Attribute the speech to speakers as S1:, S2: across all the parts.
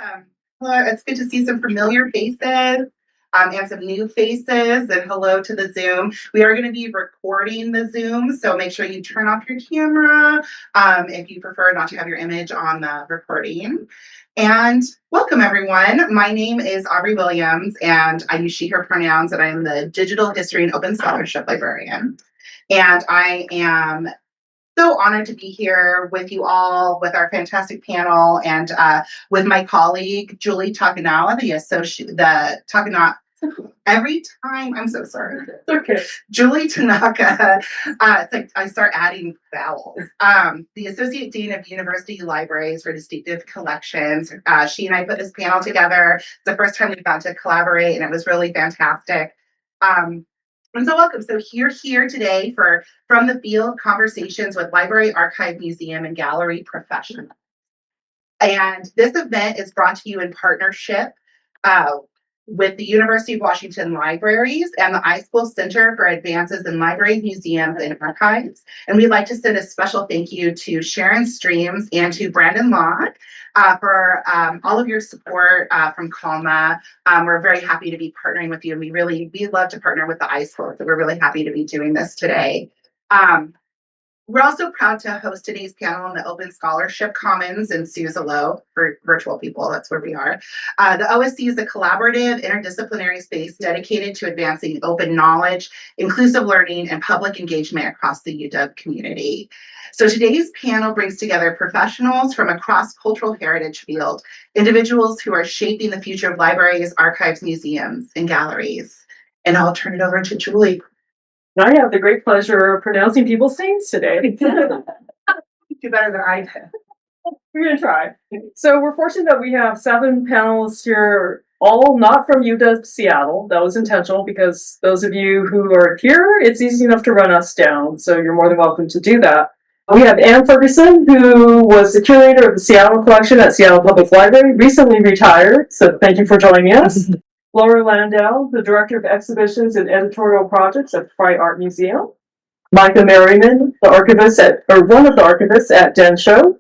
S1: Hello, it's good to see some familiar faces and some new faces, and hello to the Zoom. We are going to be recording the Zoom, so make sure you turn off your camera if you prefer not to have your image on the recording. And welcome, everyone. My name is Aubrey Williams, and I use she, her pronouns, and I'm the Digital History and Open Scholarship Librarian. And I am so honored to be here with you all, with our fantastic panel, and with my colleague Julie Takanawa, every time I'm so sorry. Okay. Julie Tanaka. It's like I start adding vowels. The Associate Dean of University Libraries for Distinctive Collections. She and I put this panel together. It's the first time we've got to collaborate, and it was really fantastic. And so welcome. So here today for From the Field Conversations with Library, Archive, Museum, and Gallery Professionals. And this event is brought to you in partnership with the University of Washington Libraries and the iSchool Center for Advances in Libraries, Museums, and Archives. And we'd like to send a special thank you to Sharon Streams and to Brandon Locke for all of your support from CALMA. We're very happy to be partnering with you, and we love to partner with the iSchool, so we're really happy to be doing this today. We're also proud to host today's panel in the Open Scholarship Commons in Suzzallo for virtual people. That's where we are. The OSC is a collaborative, interdisciplinary space dedicated to advancing open knowledge, inclusive learning, and public engagement across the UW community. So today's panel brings together professionals from a cross-cultural heritage field, individuals who are shaping the future of libraries, archives, museums, and galleries. And I'll turn it over to Julie.
S2: I have the great pleasure of pronouncing people's names today.
S1: Do better than I did.
S2: We're going to try. So we're fortunate that we have 7 panelists here, all not from UW Seattle. That was intentional because those of you who are here, it's easy enough to run us down. So you're more than welcome to do that. We have Anne Ferguson, who was the curator of the Seattle collection at Seattle Public Library, recently retired. So thank you for joining us. Laura Landau, the Director of Exhibitions and Editorial Projects at the Fright Art Museum. Micah Merriman, the archivist one of the archivists at Den Show.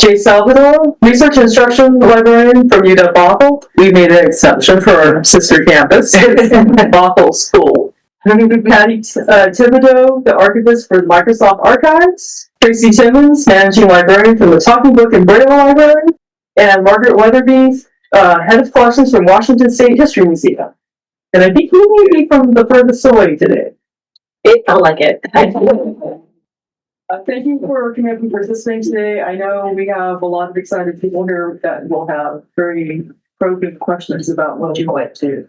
S2: Jay Salvador, Research and Instruction Librarian from UW Bothell. We made an exception for our sister campus, Bothell School. Patty Thibodeau, the archivist for Microsoft Archives. Tracy Timmons, Managing Librarian from the Talking Book and Braille Library. And Margaret Weatherby, Head of Collections from Washington State History Museum. And I think he may be from the furthest away today.
S3: It felt like it.
S2: Thank you for coming up and participating today. I know we have a lot of excited people here that will have very probing questions about what you went to.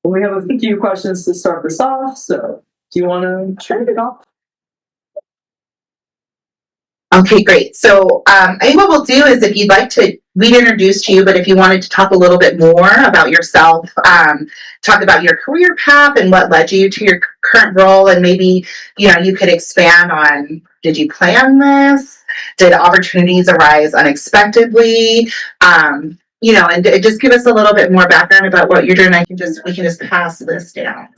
S2: We have a few questions to start this off, so do you want to turn it off?
S1: Okay, great. So I think what we'll do is, if you'd like to, we'd introduce you, but if you wanted to talk a little bit more about yourself, talk about your career path and what led you to your current role, and maybe, you could expand on, did you plan this? Did opportunities arise unexpectedly? And just give us a little bit more background about what you're doing. We can just pass this down.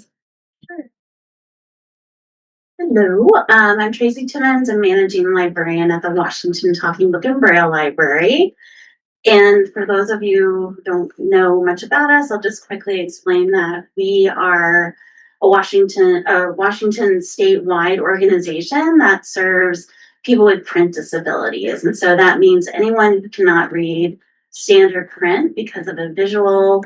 S3: Hello, I'm Tracy Timmons. I'm Managing Librarian at the Washington Talking Book and Braille Library. And for those of you who don't know much about us, I'll just quickly explain that we are a Washington statewide organization that serves people with print disabilities. And so that means anyone who cannot read standard print because of a visual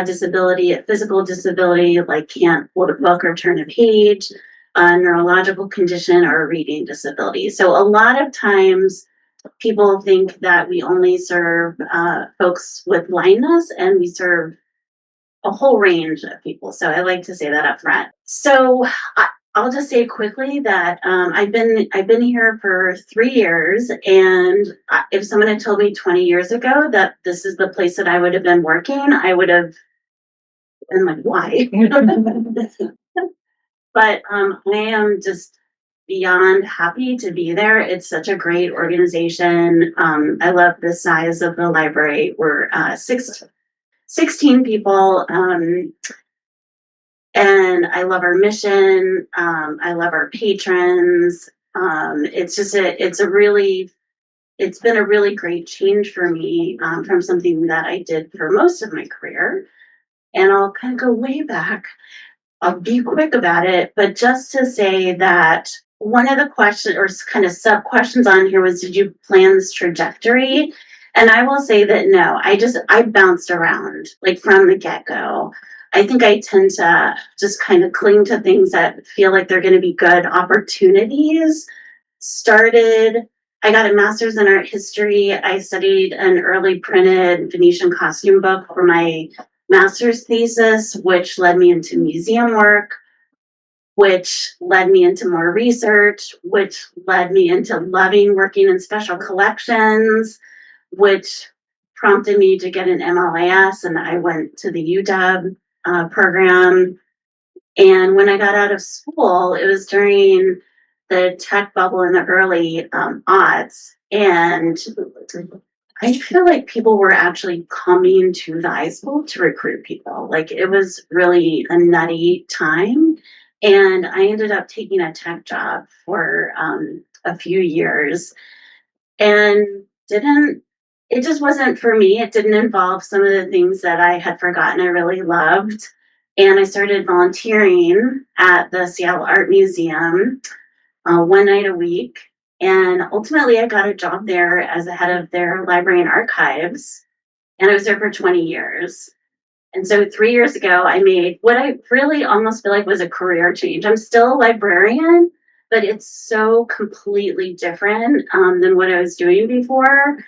S3: disability, a physical disability, like can't hold a book or turn a page, a neurological condition, or a reading disability. So a lot of times people think that we only serve folks with blindness, and we serve a whole range of people. So I like to say that up front. So I'll just say quickly that I've been here for 3 years, and if someone had told me 20 years ago that this is the place that I would have been working, I would have been like, why? But I am just beyond happy to be there. It's such a great organization. I love the size of the library. We're 16 people, and I love our mission. I love our patrons. It's it's been a really great change for me from something that I did for most of my career. And I'll kind of go way back. I'll be quick about it, but just to say that one of the questions or kind of sub questions on here was, did you plan this trajectory? And I will say that no, I bounced around like from the get go. I think I tend to just kind of cling to things that feel like they're going to be good opportunities. I got a master's in art history. I studied an early printed Venetian costume book for my master's thesis, which led me into museum work, which led me into more research, which led me into loving working in special collections, which prompted me to get an MLIS, and I went to the UW program. And when I got out of school, it was during the tech bubble in the early aughts, and I feel like people were actually coming to the high school to recruit people. Like it was really a nutty time. And I ended up taking a tech job for a few years and it just wasn't for me. It didn't involve some of the things that I had forgotten I really loved. And I started volunteering at the Seattle Art Museum one night a week. And ultimately, I got a job there as the head of their library and archives. And I was there for 20 years. And so 3 years ago, I made what I really almost feel like was a career change. I'm still a librarian, but it's so completely different than what I was doing before.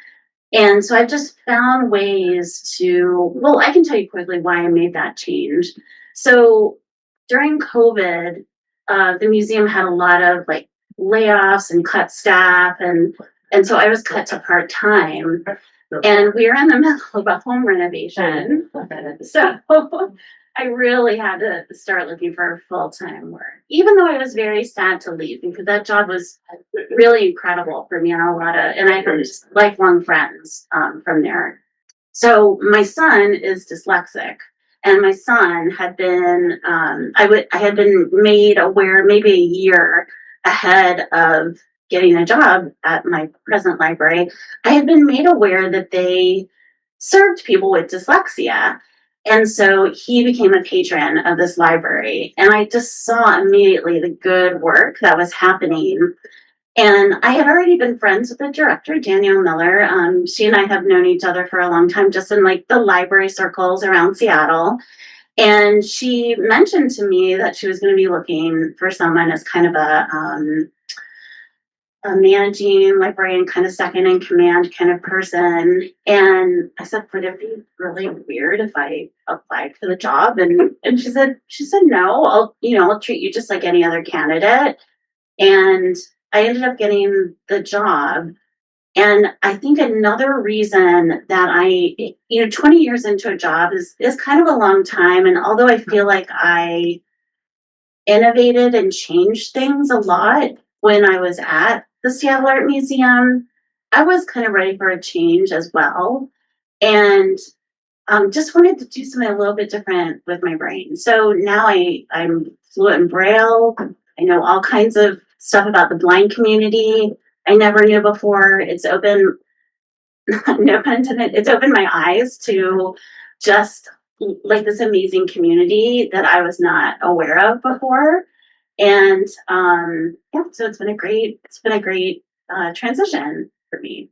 S3: And so I've just found ways well, I can tell you quickly why I made that change. So during COVID, the museum had a lot of like layoffs and cut staff, and so I was cut to part-time. And we were in the middle of a home renovation. So I really had to start looking for full-time work, even though I was very sad to leave because that job was really incredible for me and I had just lifelong friends from there. So my son is dyslexic, and my son had been, I had been made aware maybe a year ahead of getting a job at my present library. I had been made aware that they served people with dyslexia. And so he became a patron of this library. And I just saw immediately the good work that was happening. And I had already been friends with the director, Danielle Miller. She and I have known each other for a long time, just in like the library circles around Seattle. And she mentioned to me that she was going to be looking for someone as kind of a managing librarian, kind of second in command kind of person. And I said, would it be really weird if I applied for the job? And she said no, I'll treat you just like any other candidate. And I ended up getting the job. And I think another reason that 20 years into a job is kind of a long time. And although I feel like I innovated and changed things a lot when I was at the Seattle Art Museum, I was kind of ready for a change as well. And just wanted to do something a little bit different with my brain. So now I'm fluent in Braille. I know all kinds of stuff about the blind community I never knew before. It's open, no pun intended, it's opened my eyes to just like this amazing community that I was not aware of before. And so it's been a great transition for me.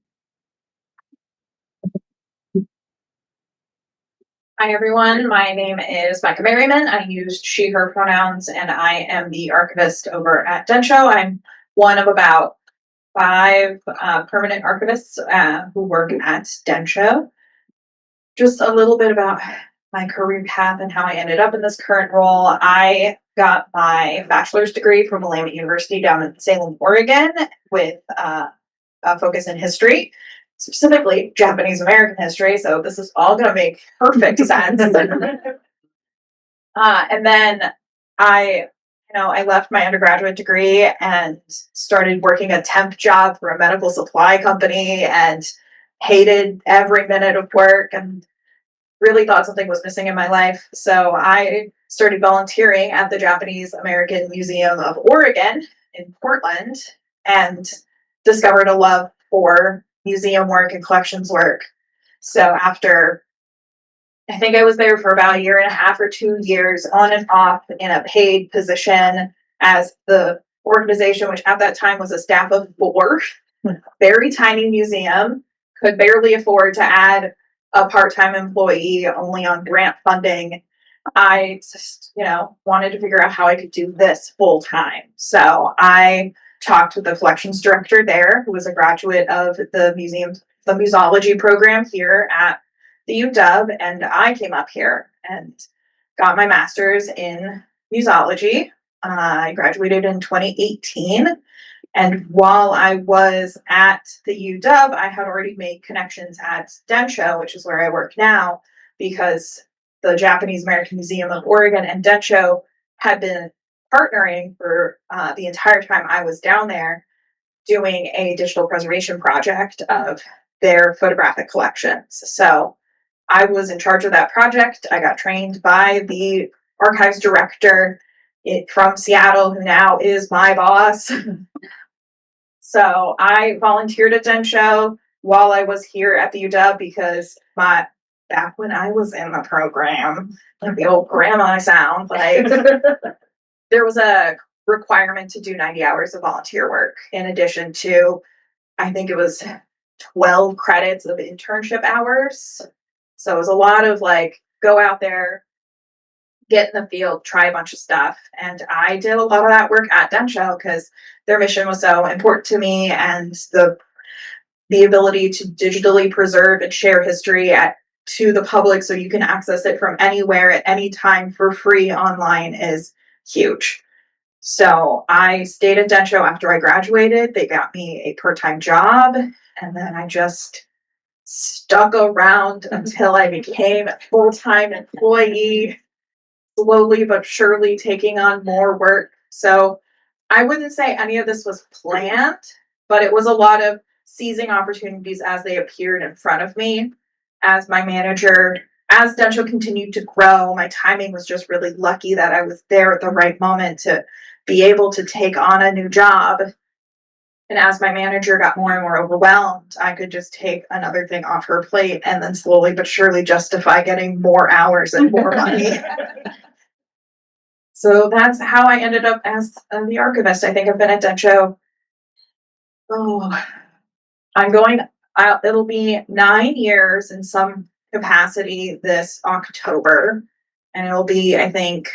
S4: Hi everyone, my name is Micah Merriman. I use she, her pronouns, and I am the archivist over at Densho. I'm one of about 5 permanent archivists who work at Densho. Just a little bit about my career path and how I ended up in this current role. I got my bachelor's degree from Willamette University down in Salem, Oregon, with a focus in history, specifically Japanese American history. So this is all going to make perfect sense. And then I left my undergraduate degree and started working a temp job for a medical supply company and hated every minute of work and really thought something was missing in my life. So I started volunteering at the Japanese American Museum of Oregon in Portland and discovered a love for museum work and collections work. So after, I think I was there for about 1.5 or 2 years on and off in a paid position as the organization, which at that time was a staff of 4, very tiny museum, could barely afford to add a part-time employee only on grant funding. I just, wanted to figure out how I could do this full time. So I talked with the collections director there, who was a graduate of the museology program here at the UW, and I came up here and got my master's in museology. I graduated in 2018. And while I was at the UW, I had already made connections at Densho, which is where I work now, because the Japanese American Museum of Oregon and Densho had been partnering for the entire time I was down there doing a digital preservation project of their photographic collections. So I was in charge of that project. I got trained by the archives director from Seattle, who now is my boss. So I volunteered at Densho while I was here at the UW because back when I was in the program, like the old grandma I sound like, there was a requirement to do 90 hours of volunteer work in addition to, I think it was 12 credits of internship hours. So it was a lot of go out there, get in the field, try a bunch of stuff. And I did a lot of that work at Densho because their mission was so important to me, and the ability to digitally preserve and share history to the public so you can access it from anywhere at any time for free online is huge. So I stayed at Densho after I graduated. They got me a part-time job, and then I just stuck around until I became a full-time employee, slowly but surely taking on more work. So I wouldn't say any of this was planned, but it was a lot of seizing opportunities as they appeared in front of me. As my manager, as Densho continued to grow, my timing was just really lucky that I was there at the right moment to be able to take on a new job. And as my manager got more and more overwhelmed, I could just take another thing off her plate and then slowly but surely justify getting more hours and more money. So that's how I ended up as the archivist. I think I've been at Densho. It'll be 9 years in some capacity this October. And it'll be, I think,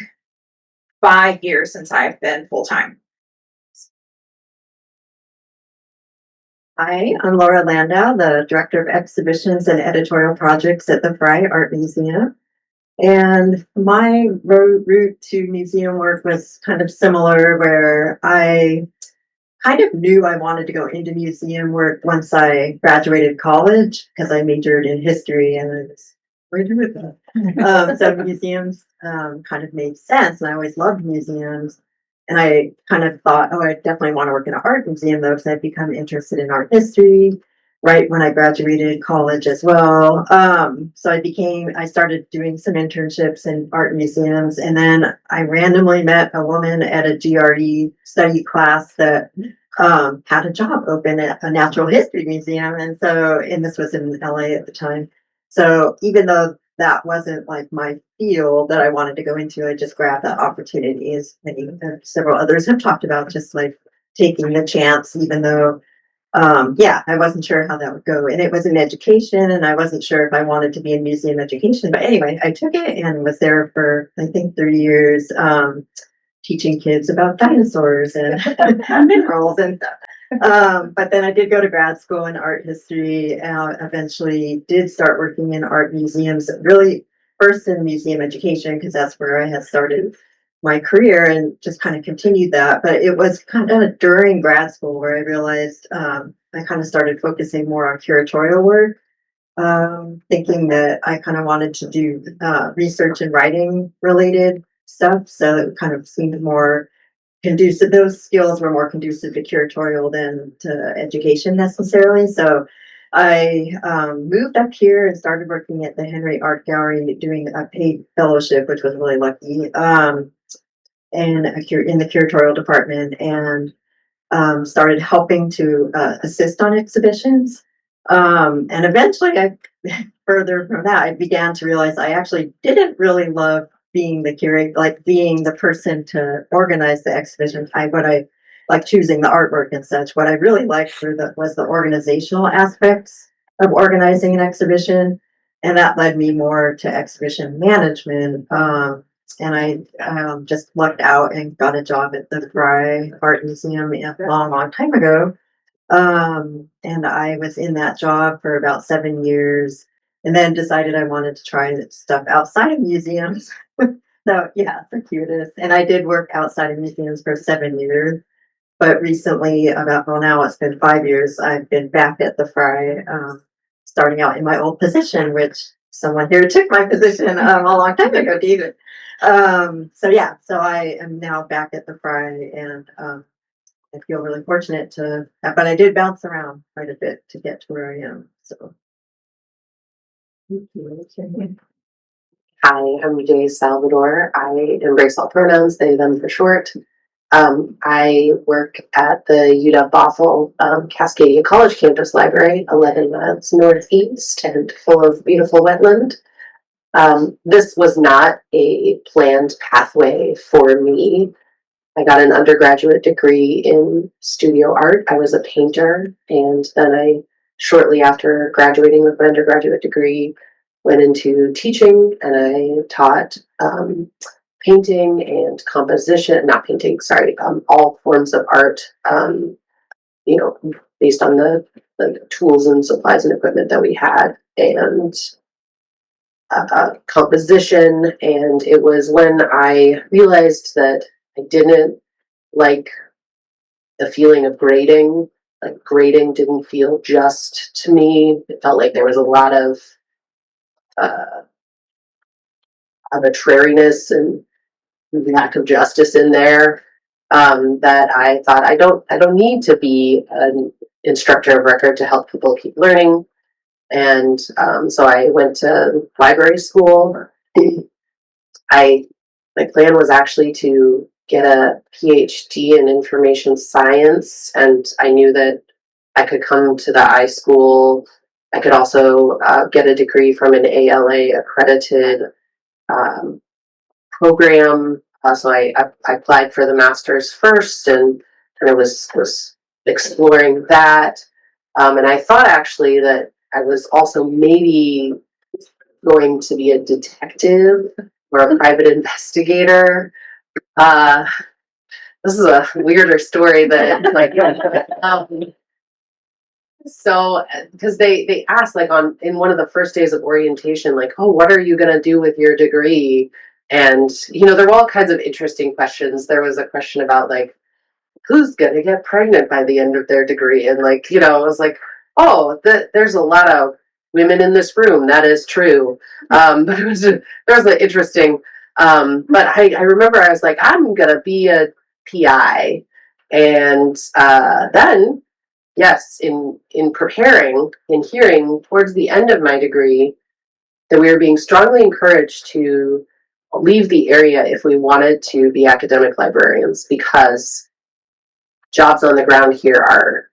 S4: 5 years since I've been full-time.
S5: Hi, I'm Laura Landau, the Director of Exhibitions and Editorial Projects at the Frye Art Museum. And my route to museum work was kind of similar, where I kind of knew I wanted to go into museum work once I graduated college, because I majored in history and I was really with that. So museums kind of made sense, and I always loved museums. And I kind of thought, I definitely want to work in an art museum, though, because I'd become interested in art history right when I graduated college as well. So I started doing some internships in art museums, and then I randomly met a woman at a GRE study class that had a job open at a natural history museum. And this was in LA at the time. So even though that wasn't my field that I wanted to go into, I just grabbed that opportunity, as several others have talked about, just taking the chance, even though I wasn't sure how that would go. And it was in education, and I wasn't sure if I wanted to be in museum education. But anyway, I took it and was there for, I think, 3 years, teaching kids about dinosaurs and minerals and stuff. But then I did go to grad school in art history, eventually did start working in art museums, really first in museum education, because that's where I had started my career, and just kind of continued that. But it was kind of during grad school where I realized I kind of started focusing more on curatorial work, thinking that I kind of wanted to do research and writing related stuff. So it kind of seemed more conducive. Those skills were more conducive to curatorial than to education necessarily. So I moved up here and started working at the Henry Art Gallery, doing a paid fellowship, which was really lucky, in the curatorial department, and started helping to assist on exhibitions. And eventually further from that, I began to realize I actually didn't really love being the curator, like being the person to organize the exhibition. What I like choosing the artwork and such. What I really liked was the organizational aspects of organizing an exhibition, and that led me more to exhibition management. And I just lucked out and got a job at the Frye Art Museum a long time ago. And I was in that job for about 7 years, and then decided I wanted to try stuff outside of museums. So yeah, circuitous. And I did work outside of museums for 7 years. But recently, now it's been 5 years, I've been back at the Frye, starting out in my old position, which someone here took my position a long time ago, David. So yeah, so I am now back at the Frye, and I feel really fortunate but I did bounce around quite a bit to get to where I am. So.
S6: Hi, I'm Jay Salvador. I embrace all pronouns, they, them for short. I work at the UW Bothell Cascadia College Campus Library, 11 miles northeast and full of beautiful wetland. This was not a planned pathway for me. I got an undergraduate degree in studio art. I was a painter, and then shortly after graduating with my undergraduate degree, went into teaching, and I taught painting and composition, not painting, sorry, all forms of art, based on the tools and supplies and equipment that we had, and composition. And it was when I realized that I didn't like the feeling of grading. Like grading didn't feel just to me. It felt like there was a lot of arbitrariness and lack of justice in there. That I thought I don't need to be an instructor of record to help people keep learning. And so I went to library school. My plan was actually to get a PhD in information science, and I knew that I could come to the iSchool. I could also get a degree from an ALA accredited program. So I applied for the master's first, and kind of was exploring that. And I thought actually that I was also maybe going to be a detective or a private investigator. This is a weirder story than so because they asked in one of the first days of orientation, like, oh, what are you going to do with your degree? And there were all kinds of interesting questions. There was a question about like, who's going to get pregnant by the end of their degree? And it was like, oh, there's a lot of women in this room. That is true. But there was an interesting, but I remember I was like, I'm going to be a PI. And then, yes, in preparing and hearing towards the end of my degree that we were being strongly encouraged to leave the area if we wanted to be academic librarians, because jobs on the ground here are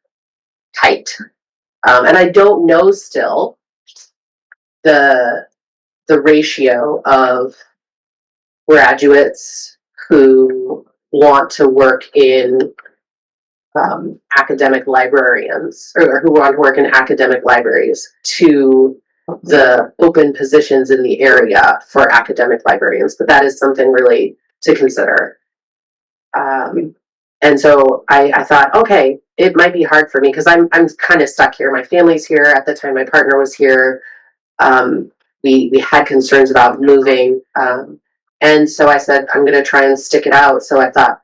S6: tight. And I don't know still the ratio of graduates who want to work in academic librarians, or who want to work in academic libraries, to the open positions in the area for academic librarians. But that is something really to consider. And so I thought, okay, it might be hard for me because I'm kind of stuck here. My family's here. At the time, my partner was here. We had concerns about moving. And so I said, I'm going to try and stick it out. So I thought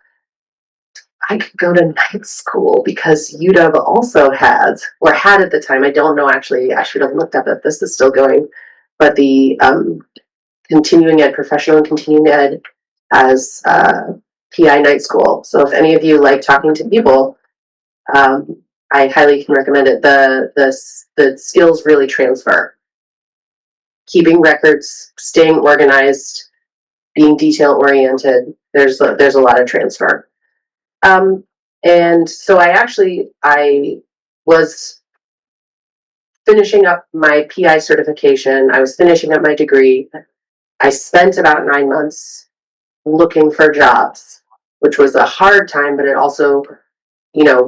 S6: I could go to night school, because UW also has, or had at the time, I don't know actually, I should have looked up if this is still going, but the continuing ed, professional and continuing ed as PI night school. So if any of you like talking to people, I highly can recommend it. The skills really transfer. Keeping records, staying organized, being detail oriented. There's a lot of transfer. And so I was finishing up my PI certification. I was finishing up my degree. I spent about 9 months looking for jobs, which was a hard time, but it also,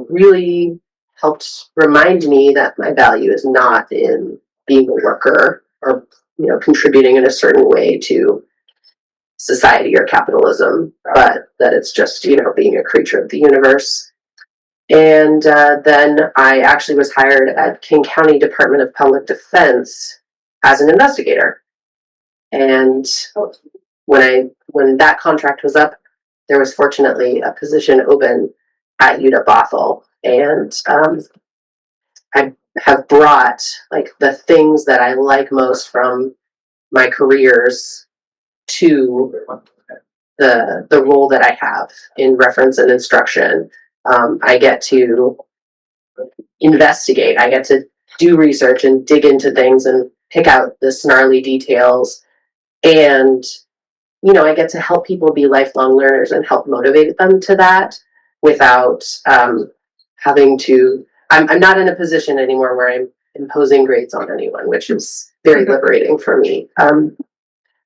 S6: really helped remind me that my value is not in being a worker or, contributing in a certain way to society or capitalism, but that it's just, being a creature of the universe. And then I actually was hired at King County Department of Public Defense as an investigator. And when that contract was up, there was fortunately a position open at UW Bothell, and I have brought like the things that I like most from my careers to the role that I have in reference and instruction. I get to investigate. I get to do research and dig into things and pick out the snarly details. And, I get to help people be lifelong learners and help motivate them to that without having to. I'm not in a position anymore where I'm imposing grades on anyone, which is very liberating for me. And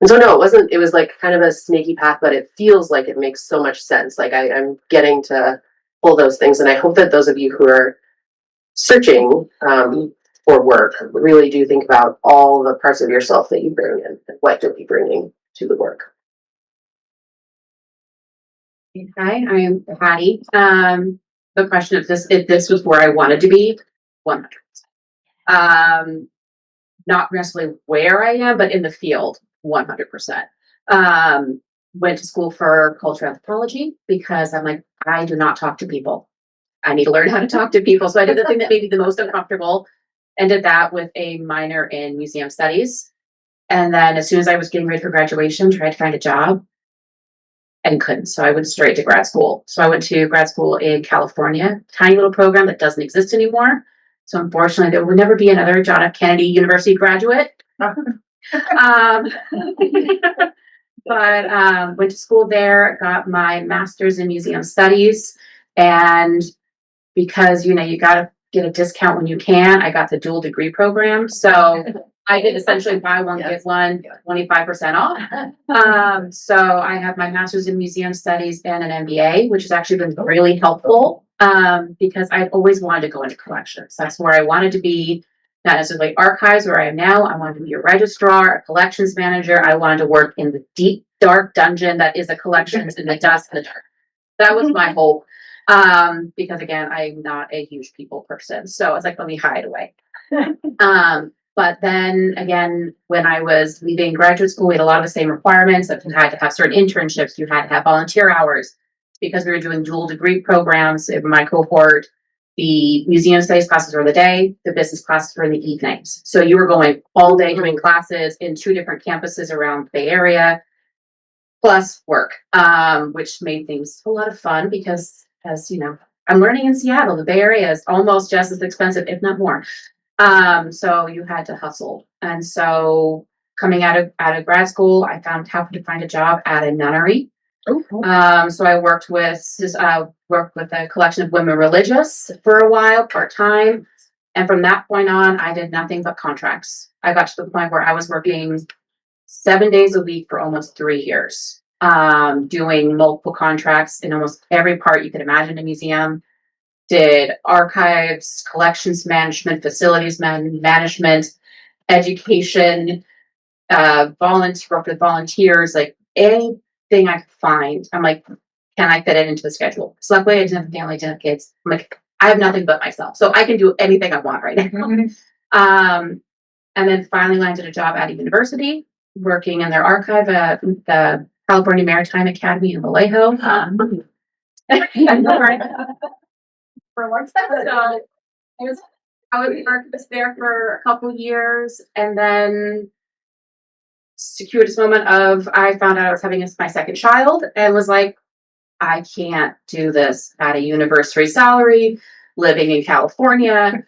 S6: so no, it was like kind of a snaky path, but it feels like it makes so much sense. Like I'm getting to pull those things. And I hope that those of you who are searching for work really do think about all the parts of yourself that you bring in and what you'll be bringing to the work.
S7: Hi, I'm Patty. The question of if this was where I wanted to be, 100%. Not necessarily where I am, but in the field, 100%. Went to school for cultural anthropology because I'm like, I do not talk to people. I need to learn how to talk to people. So I did the thing that made me the most uncomfortable and did that with a minor in museum studies. And then as soon as I was getting ready for graduation, tried to find a job and couldn't. So I went straight to grad school. So I went to grad school in California, tiny little program that doesn't exist anymore. So unfortunately, there will never be another John F. Kennedy University graduate. But went to school there, got my master's in museum studies. And because, you got to get a discount when you can, I got the dual degree program. So I did essentially buy one, get one, 25% off. So I have my master's in museum studies and an MBA, which has actually been really helpful because I've always wanted to go into collections. That's where I wanted to be, not necessarily archives where I am now. I wanted to be a registrar, a collections manager. I wanted to work in the deep, dark dungeon that is a collections in the dust and the dark. That was my hope. Because again, I'm not a huge people person. So it's like, let me hide away. But then again, when I was leaving graduate school, we had a lot of the same requirements that you had to have certain internships, you had to have volunteer hours because we were doing dual degree programs in my cohort. The museum studies classes were in the day, the business classes were in the evenings. So you were going all day doing classes in 2 different campuses around the Bay Area, plus work, which made things a lot of fun because as I'm learning in Seattle, the Bay Area is almost just as expensive, if not more. So you had to hustle. And so coming out of grad school, I found how to find a job at a nunnery. So I worked with a collection of women religious for a while, part-time. And from that point on, I did nothing but contracts. I got to the point where I was working 7 days a week for almost 3 years, doing multiple contracts in almost every part you could imagine in a museum. Did archives, collections management, facilities management, education, worked with volunteers, like anything I could find. I'm like, can I fit it into the schedule? So luckily I didn't have a family, didn't have kids. I'm like, I have nothing but myself. So I can do anything I want right now. And then finally landed a job at a university, working in their archive at the California Maritime Academy in Vallejo. For one second. So I was an archivist there for a couple of years, and then circuitous moment of I found out I was having my second child and was like, I can't do this at a university salary, living in California.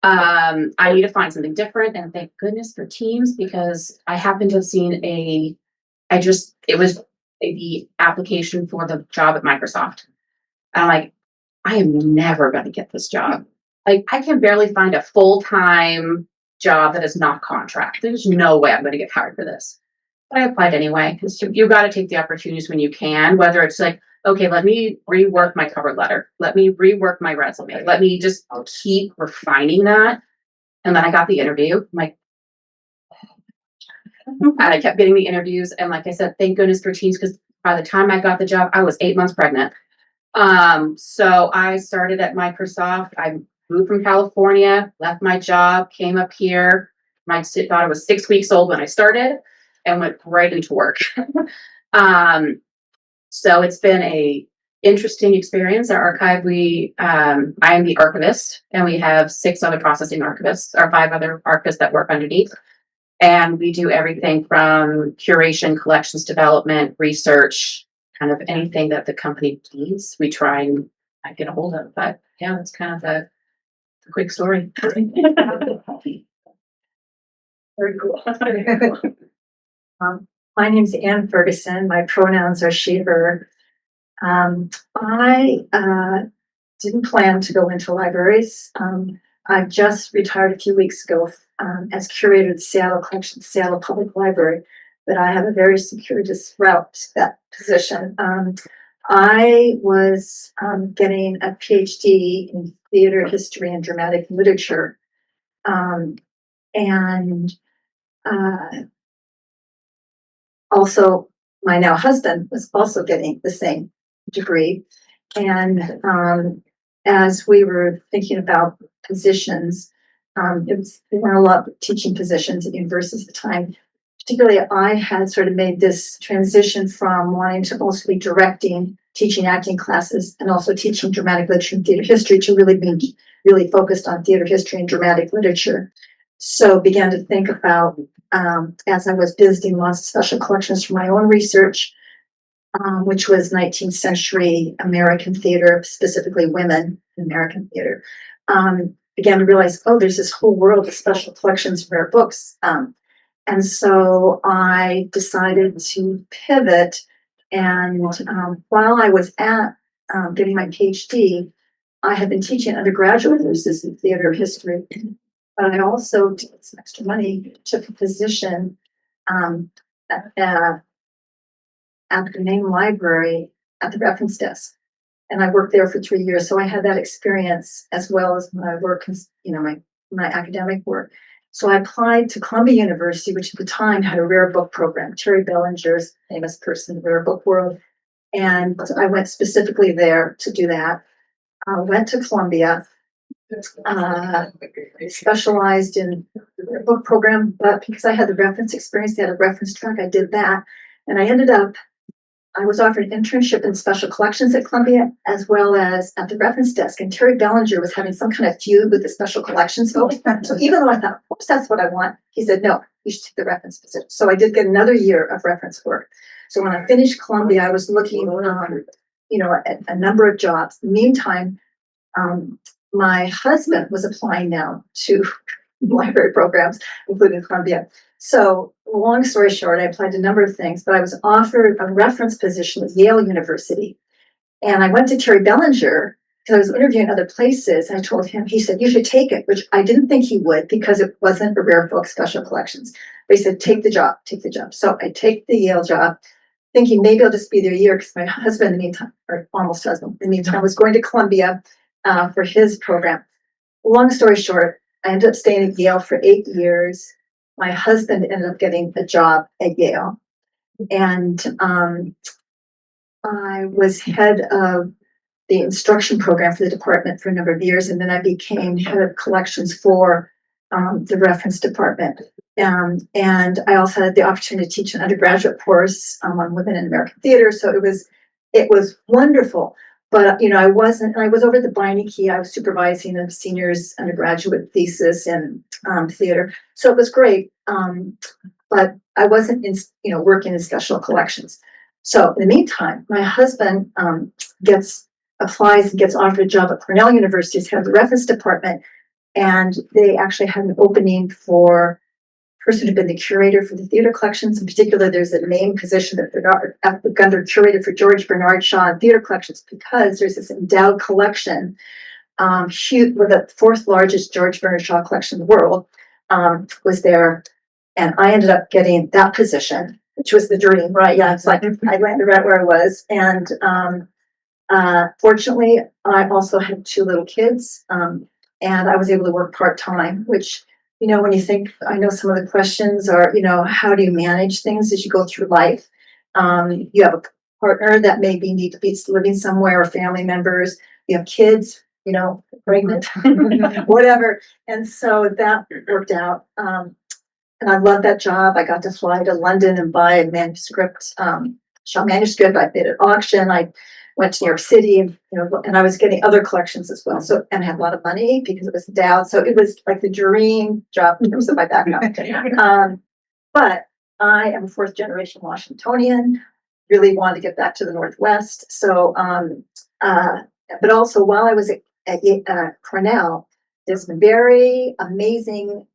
S7: I need to find something different, and thank goodness for Teams because I happened to have seen it was the application for the job at Microsoft. And I'm like, I am never going to get this job. Like, I can barely find a full-time job that is not contract. There's no way I'm going to get hired for this. But I applied anyway, because you got to take the opportunities when you can, whether it's like, okay, let me rework my cover letter. Let me rework my resume. Let me just keep refining that. And then I got the interview. I'm like, and I kept getting the interviews. And like I said, thank goodness for teens, because by the time I got the job, I was 8 months pregnant. So I started at Microsoft. I moved from California, left my job, came up here. My daughter was 6 weeks old when I started and went right into work. So it's been a interesting experience. Our archive, I am the archivist, and we have 6 other processing archivists, or 5 other archivists that work underneath. And we do everything from curation, collections development, research, kind of anything that the company needs. We try and get a hold of. But yeah, that's kind of the quick story.
S2: Very cool.
S8: My name's Ann Ferguson. My pronouns are she, her. I didn't plan to go into libraries. I just retired a few weeks ago as curator of the Seattle Collection, Seattle Public Library, but I have a very circuitous route to that position. I was getting a PhD in theater history and dramatic literature. And also, my now husband was also getting the same degree. And as we were thinking about positions, there weren't a lot of teaching positions at universities at the time. Particularly, I had sort of made this transition from wanting to also be directing, teaching acting classes, and also teaching dramatic literature and theater history to really be really focused on theater history and dramatic literature. So began to think about, as I was visiting lots of special collections for my own research, which was 19th century American theater, specifically women in American theater, began to realize, oh, there's this whole world of special collections of rare books. And so I decided to pivot. And while I was at getting my PhD, I had been teaching undergraduate courses in theater history. But I also, to get some extra money, took a position at the main library at the reference desk. And I worked there for 3 years. So I had that experience as well as my work, my academic work. So I applied to Columbia University, which at the time had a rare book program. Terry Bellinger's famous person in the rare book world. And I went specifically there to do that. I went to Columbia, specialized in the book program, but because I had the reference experience, they had a reference track, I did that. And I was offered an internship in special collections at Columbia, as well as at the reference desk. And Terry Bellinger was having some kind of feud with the special collections folks. So even though I thought, oops, that's what I want, he said, no, you should take the reference position. So I did get another year of reference work. So when I finished Columbia, I was looking, at a number of jobs. In the meantime, my husband was applying now to library programs, including Columbia. So long story short, I applied to a number of things, but I was offered a reference position at Yale University. And I went to Terry Bellinger because I was interviewing other places. And I told him, he said, you should take it, which I didn't think he would because it wasn't a rare book special collections. But he said, take the job. So I take the Yale job, thinking maybe I'll just be there a year because my husband in the meantime, or almost husband in the meantime, was going to Columbia for his program. Long story short, I ended up staying at Yale for 8 years. My husband ended up getting a job at Yale. And I was head of the instruction program for the department for a number of years. And then I became head of collections for the reference department. And I also had the opportunity to teach an undergraduate course on women in American theater. So it was wonderful. But, I was over at the Beinecke. I was supervising a senior's undergraduate thesis in theater. So it was great. But I wasn't working in special collections. So in the meantime, my husband applies and gets offered a job at Cornell University as head of the reference department. And they actually had an opening for a person who'd been the curator for the theater collections. In particular, there's a named position under curator for George Bernard Shaw and theater collections, because there's this endowed collection, huge, with the 4th largest George Bernard Shaw collection in the world. was there. And I ended up getting that position, which was the dream, right? Yeah, it's like I landed right where I was. And fortunately, I also had 2 little kids, and I was able to work part-time, which, you know, when you think, I know some of the questions are, you know, how do you manage things as you go through life? You have a partner that maybe need to be living somewhere, or family members, you have kids, you know, pregnant, whatever. And so that worked out. And I loved that job. I got to fly to London and buy a manuscript, shop manuscript. I bid at auction. I went to New York City, and you know, and I was getting other collections as well. So, and I had a lot of money because it was endowed. So it was like the dream job in terms of my background. But I am a 4th-generation Washingtonian. Really wanted to get back to the Northwest. So, but also while I was at Cornell, this very amazing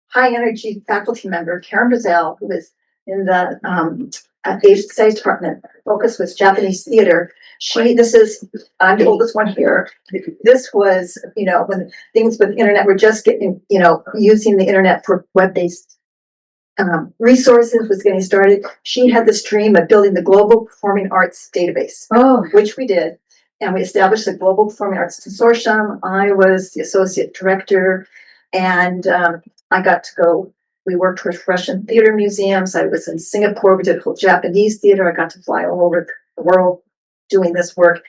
S8: high energy faculty member, Karen Brazell, who was in the Asian Studies department. Focus was Japanese theater. I'm the oldest one here. This was, you know, when things with internet were just getting, you know, using the internet for web-based resources was getting started. She had this dream of building the Global Performing Arts Database, which we did. And we established the Global Performing Arts Consortium. I was the associate director, and I got to go. We worked with Russian theater museums. I was in Singapore. We did whole Japanese theater. I got to fly all over the world doing this work.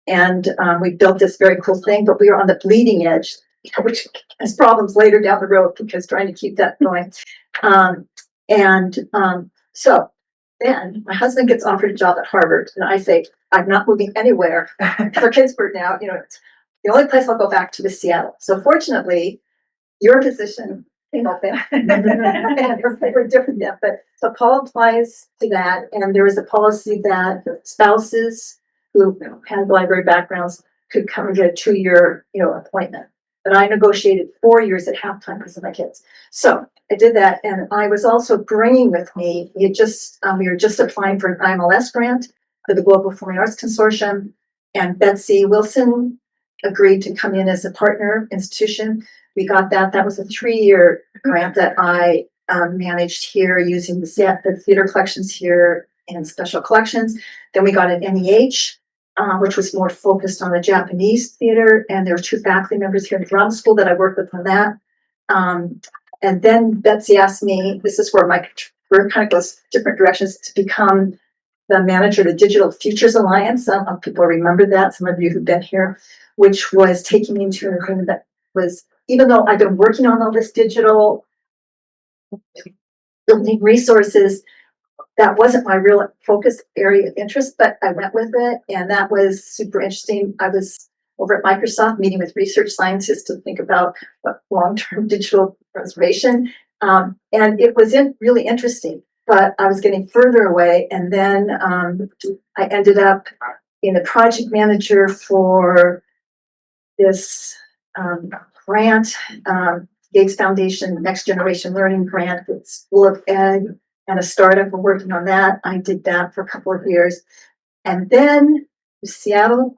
S8: And we built this very cool thing, but we were on the bleeding edge, which has problems later down the road because trying to keep that going. So then my husband gets offered a job at Harvard, and I say, I'm not moving anywhere for Pittsburgh now. You know, the only place I'll go back to is Seattle. So fortunately, your position came open. They were different then, but so Paul applies to that, and there was a policy that spouses who had library backgrounds could come and get a 2-year, you know, appointment. But I negotiated 4 years at halftime because of my kids. So I did that, and I was also bringing with me. We were just applying for an MLIS grant for the Global Performing Arts Consortium, and Betsy Wilson agreed to come in as a partner institution. We got that. That was a 3-year grant that I managed here using the theater collections here and special collections. Then we got an NEH, which was more focused on the Japanese theater. And there were 2 faculty members here in the drama school that I worked with on that. And then Betsy asked me, this is where my career kind of goes different directions, to become the manager of the Digital Futures Alliance. Some people remember that, some of you who've been here, which was taking me into an agreement that was, even though I've been working on all this digital building resources, that wasn't my real focus area of interest, but I went with it, and that was super interesting. I was over at Microsoft meeting with research scientists to think about long-term digital preservation, and it was really interesting, but I was getting further away, and then I ended up being the project manager for this grant, Gates Foundation Next Generation Learning Grant with School of Ed and a startup. We're working on that. I did that for a couple of years. And then the Seattle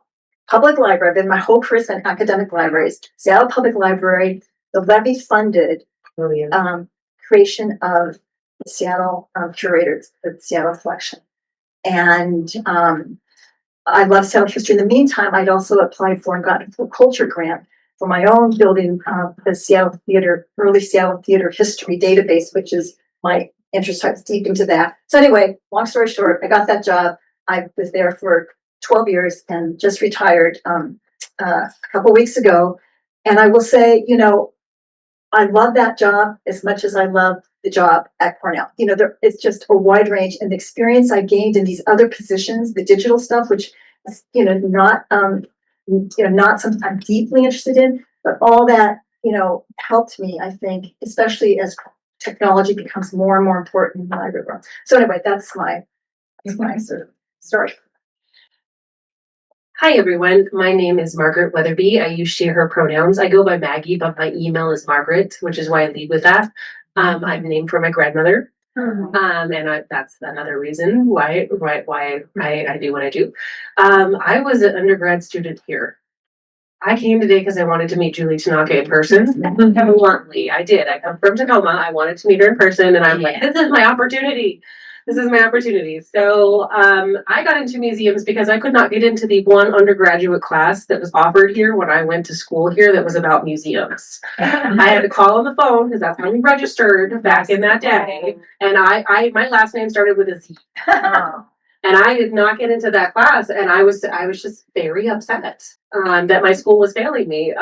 S8: Public Library, I've been my whole career in academic libraries. Seattle Public Library, the levy funded creation of the Seattle curators, the Seattle collection. And I love Seattle history. In the meantime, I'd also applied for and gotten a culture grant for my own building the Seattle Theater, early Seattle Theater history database, which is my interest types deep into that. So anyway, long story short, I got that job. I was there for 12 years and just retired a couple weeks ago. And I will say, you know, I love that job as much as I love the job at Cornell. You know, it's just a wide range, and the experience I gained in these other positions, the digital stuff, which is, you know, not something I'm deeply interested in, but all that, you know, helped me, I think, especially as technology becomes more and more important in the library world. So anyway, that's my sort of story.
S6: Hi everyone, my name is Margaret Weatherby. I use she, her pronouns. I go by Maggie, but my email is Margaret, which is why I lead with that. I'm named for my grandmother. That's another reason why I do what I do. I was an undergrad student here. I came today because I wanted to meet Julie Tanaka in person. Bluntly, I did. I come from Tacoma. I wanted to meet her in person, and I'm like, this is my opportunity. This is my opportunity. So I got into museums because I could not get into the one undergraduate class that was offered here when I went to school here that was about museums. I had to call on the phone because that's how we registered back in that day. And I my last name started with a Z. And I did not get into that class, and I was just very upset that my school was failing me.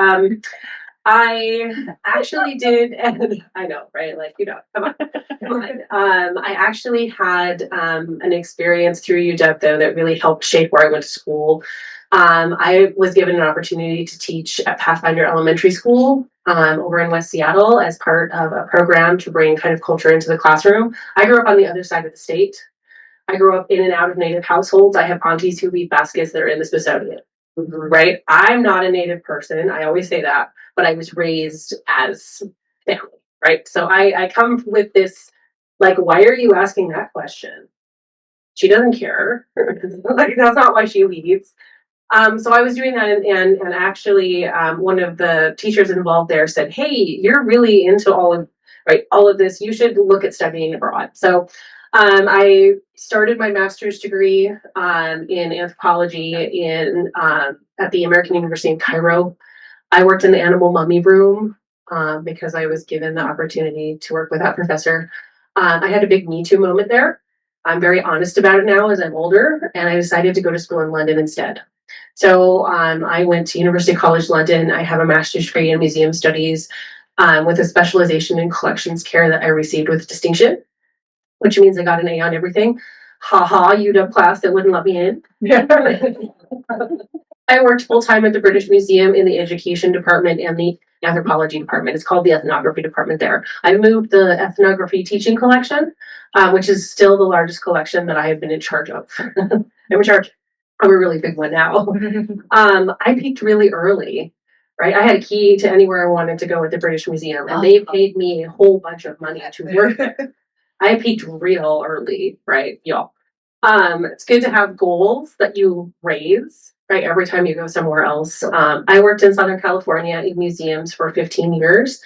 S6: I actually did, and I know, right? Like, come on, come on. I actually had an experience through UW though that really helped shape where I went to school. I was given an opportunity to teach at Pathfinder Elementary School over in West Seattle as part of a program to bring kind of culture into the classroom. I grew up on the other side of the state. I grew up in and out of Native households. I have aunties who weave baskets that are in the Smithsonian, right? I'm not a Native person. I always say that, but I was raised as family, right? So I come with this, like, why are you asking that question? She doesn't care. Like, that's not why she leaves. So I was doing that, and actually, one of the teachers involved there said, "Hey, you're really into all of this. You should look at studying abroad." So I started my master's degree in anthropology at the American University in Cairo. I worked in the animal mummy room because I was given the opportunity to work with that professor. I had a big Me Too moment there. I'm very honest about it now as I'm older, and I decided to go to school in London instead. So I went to University College London. I have a master's degree in museum studies with a specialization in collections care that I received with distinction, which means I got an A on everything. Ha ha, UW class that wouldn't let me in. I worked full time at the British Museum in the education department and the anthropology department. It's called the ethnography department there. I moved the ethnography teaching collection, which is still the largest collection that I have been in charge of. I'm in charge of a really big one now. I peaked really early, right? I had a key to anywhere I wanted to go at the British Museum, and they paid me a whole bunch of money to work there. I peaked real early, right, y'all? It's good to have goals that you raise, right, every time you go somewhere else. I worked in Southern California in museums for 15 years.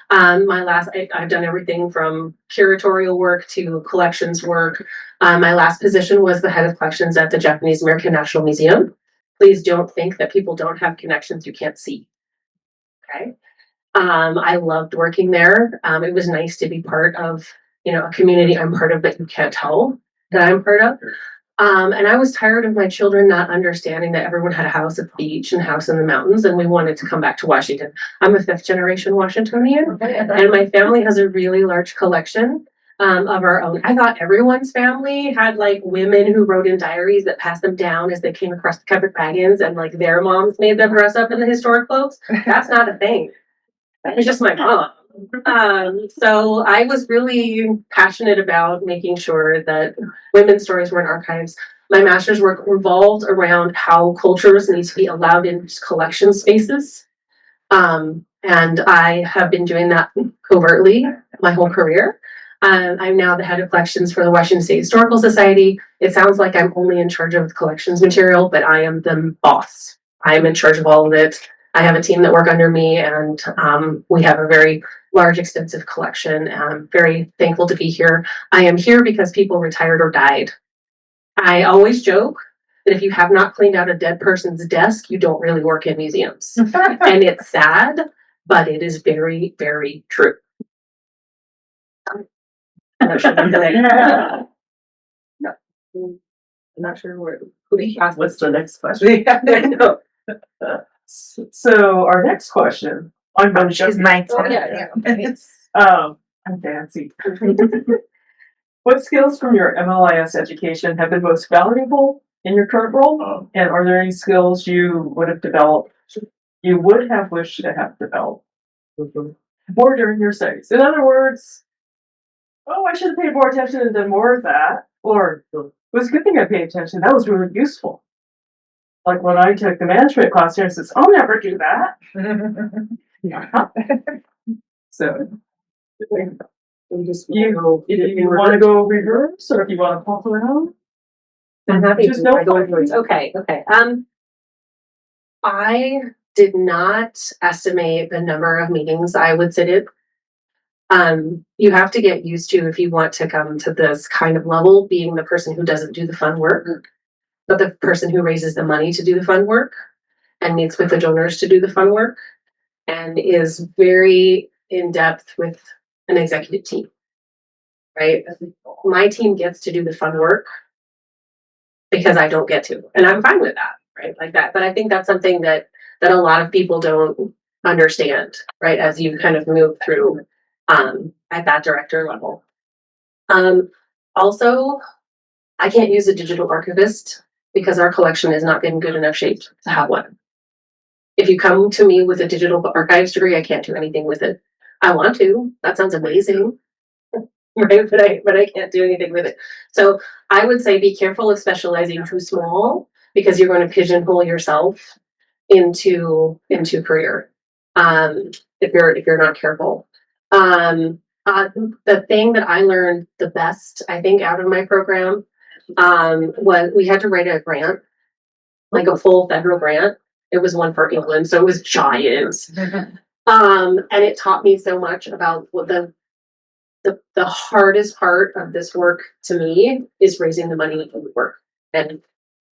S6: I've done everything from curatorial work to collections work. My last position was the head of collections at the Japanese American National Museum. Please don't think that people don't have connections you can't see. Okay. I loved working there. It was nice to be part of, a community I'm part of that you can't tell that I'm part of. And I was tired of my children not understanding that everyone had a house at the beach and a house in the mountains, and we wanted to come back to Washington. I'm a 5th generation Washingtonian, and my family has a really large collection of our own. I thought everyone's family had like women who wrote in diaries that passed them down as they came across the covered wagons, and like their moms made them dress up in the historic clothes. That's not a thing. It's just my mom. So I was really passionate about making sure that women's stories were in archives. My master's work revolved around how cultures need to be allowed in collection spaces. And I have been doing that covertly my whole career. I'm now the head of collections for the Washington State Historical Society. It sounds like I'm only in charge of the collections material, but I am the boss. I am in charge of all of it. I have a team that work under me, and we have a very large, extensive collection. I'm very thankful to be here. I am here because people retired or died. I always joke that if you have not cleaned out a dead person's desk, you don't really work in museums. And it's sad, but it is very, very true. I'm not sure who to ask.
S2: What's the next question? So our next question.
S1: She's my
S2: I'm fancy. What skills from your MLIS education have been most valuable in your current role? And are there any skills you would have wished to have developed more during your studies? In other words, I should have paid more attention and done more of that. Or it was a good thing I paid attention. That was really useful. Like when I took the management class here, it says, I'll never do that. So you want to go reverse, or if you want to pop around?
S6: I'm happy
S2: Just
S6: to
S2: no
S6: go reverse. Okay. I did not estimate the number of meetings I would sit in. You have to get used to, if you want to come to this kind of level, being the person who doesn't do the fun work, but the person who raises the money to do the fun work and meets with the donors to do the fun work and is very in depth with an executive team, right? My team gets to do the fun work because I don't get to, and I'm fine with that, right? Like that. But I think that's something that a lot of people don't understand, right? As you kind of move through at that director level. Also, I can't use a digital archivist because our collection is not in good enough shape to have one. If you come to me with a digital archives degree, I can't do anything with it. I want to. That sounds amazing. Right, but I can't do anything with it. So I would say be careful of specializing too small because you're going to pigeonhole yourself into career. If you're not careful. The thing that I learned the best, I think, out of my program, was we had to write a grant, like a full federal grant. It was one for England, so it was giant. And it taught me so much about what the hardest part of this work to me is raising the money for the work and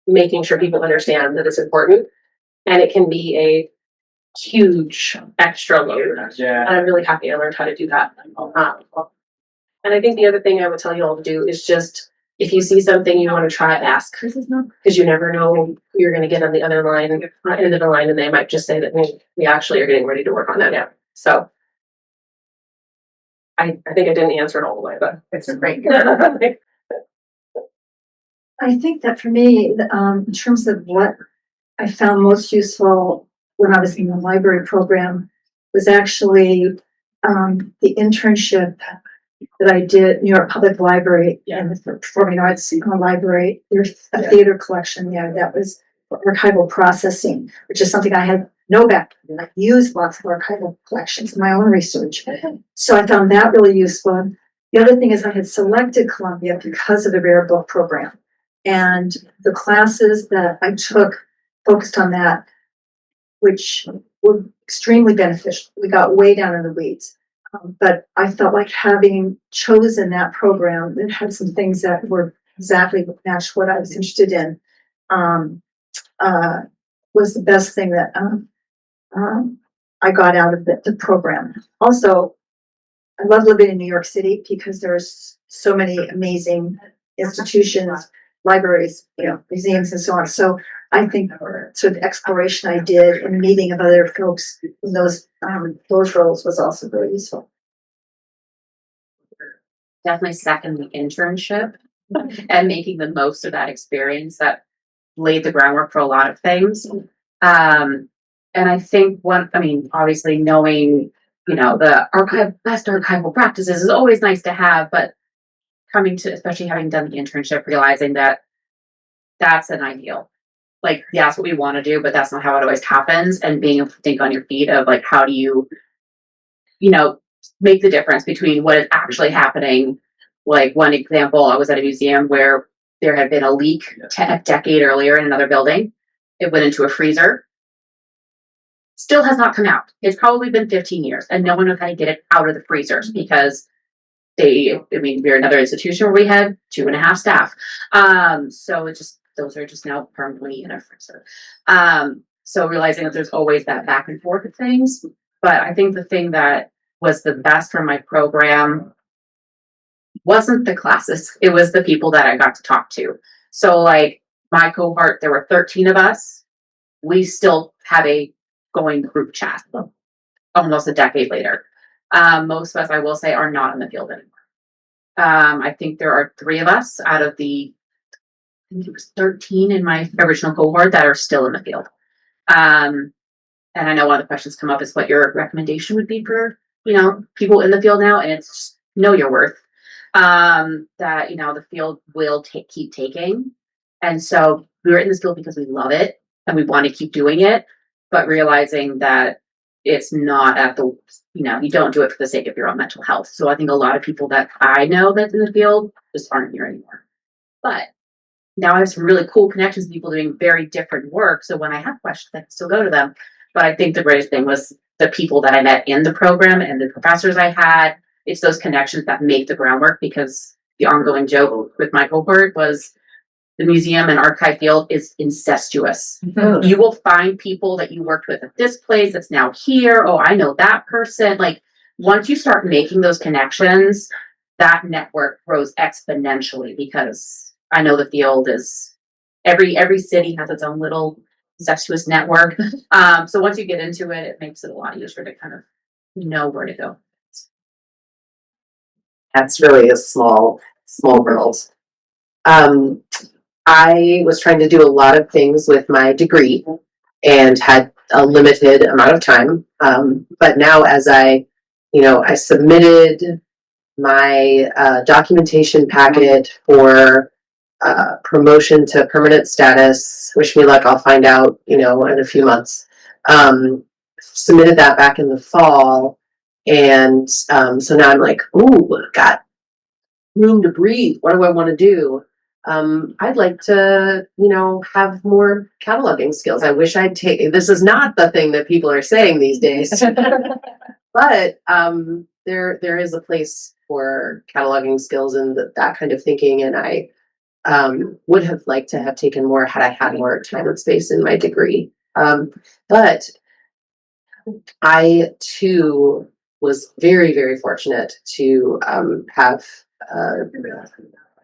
S6: making sure people understand that it's important. And it can be a huge extra load. Yeah. And I'm really happy I learned how to do that. And I think the other thing I would tell you all to do is just, if you see something you want to try, ask. Because you never know who you're going to get on the other line, end of the line, and they might just say that we actually are getting ready to work on that now. So I think I didn't answer it all the way, but it's great.
S8: I think that for me, in terms of what I found most useful when I was in the library program was actually the internship that I did at New York Public Library and the Performing Arts Library. There's a theater collection there that was for archival processing, which is something I had no background. I used lots of archival collections in my own research. So I found that really useful. The other thing is I had selected Columbia because of the rare book program. And the classes that I took focused on that, which were extremely beneficial. We got way down in the weeds. But I felt like having chosen that program that had some things that were exactly matched what I was interested in was the best thing that I got out of the program. Also, I love living in New York City because there's so many amazing institutions, libraries, museums and so on. So I think sort of exploration I did and meeting of other folks in those roles was also very useful.
S7: Definitely second the internship and making the most of that experience that laid the groundwork for a lot of things. And I think obviously knowing, the best archival practices is always nice to have, but coming to, especially having done the internship, realizing that that's an ideal. Like, that's what we want to do, but that's not how it always happens. And being able to think on your feet of like, how do you, make the difference between what is actually happening. Like, one example, I was at a museum where there had been a leak a decade earlier in another building. It went into a freezer. Still has not come out. It's probably been 15 years and no one knows how to get it out of the freezers because we're another institution where we had 2.5 staff. So those are just now permanently in a freezer. So realizing that there's always that back and forth of things. But I think the thing that was the best for my program wasn't the classes. It was the people that I got to talk to. So like my cohort, there were 13 of us. We still have a going group chat almost a decade later. Most of us, I will say, are not in the field anymore. I think there are 3 of us out of I think it was 13 in my original cohort that are still in the field. And I know one of the questions come up is what your recommendation would be for, people in the field now. And it's just know your worth. That, the field will keep taking. And so we're in this field because we love it and we want to keep doing it, but realizing that it's not at the, you don't do it for the sake of your own mental health. So I think a lot of people that I know that's in the field just aren't here anymore. But now I have some really cool connections with people doing very different work. So when I have questions, I can still go to them. But I think the greatest thing was the people that I met in the program and the professors I had. It's those connections that make the groundwork, because the ongoing joke with my cohort was the museum and archive field is incestuous. You will find people that you worked with at this place that's now here. Oh, I know that person. Like, once you start making those connections, that network grows exponentially, because I know the field is every city has its own little incestuous network. So once you get into it, it makes it a lot easier to kind of know where to go.
S6: That's really a small world. I was trying to do a lot of things with my degree and had a limited amount of time. But now, as I submitted my documentation packet for promotion to permanent status. Wish me luck. I'll find out, in a few months. Submitted that back in the fall. And so now I'm like, ooh, got room to breathe. What do I want to do? I'd like to, have more cataloging skills. I wish I'd take, this is not the thing that people are saying these days, but there is a place for cataloging skills and that kind of thinking. And I would have liked to have taken more had I had more time and space in my degree. But I too was very, very fortunate to have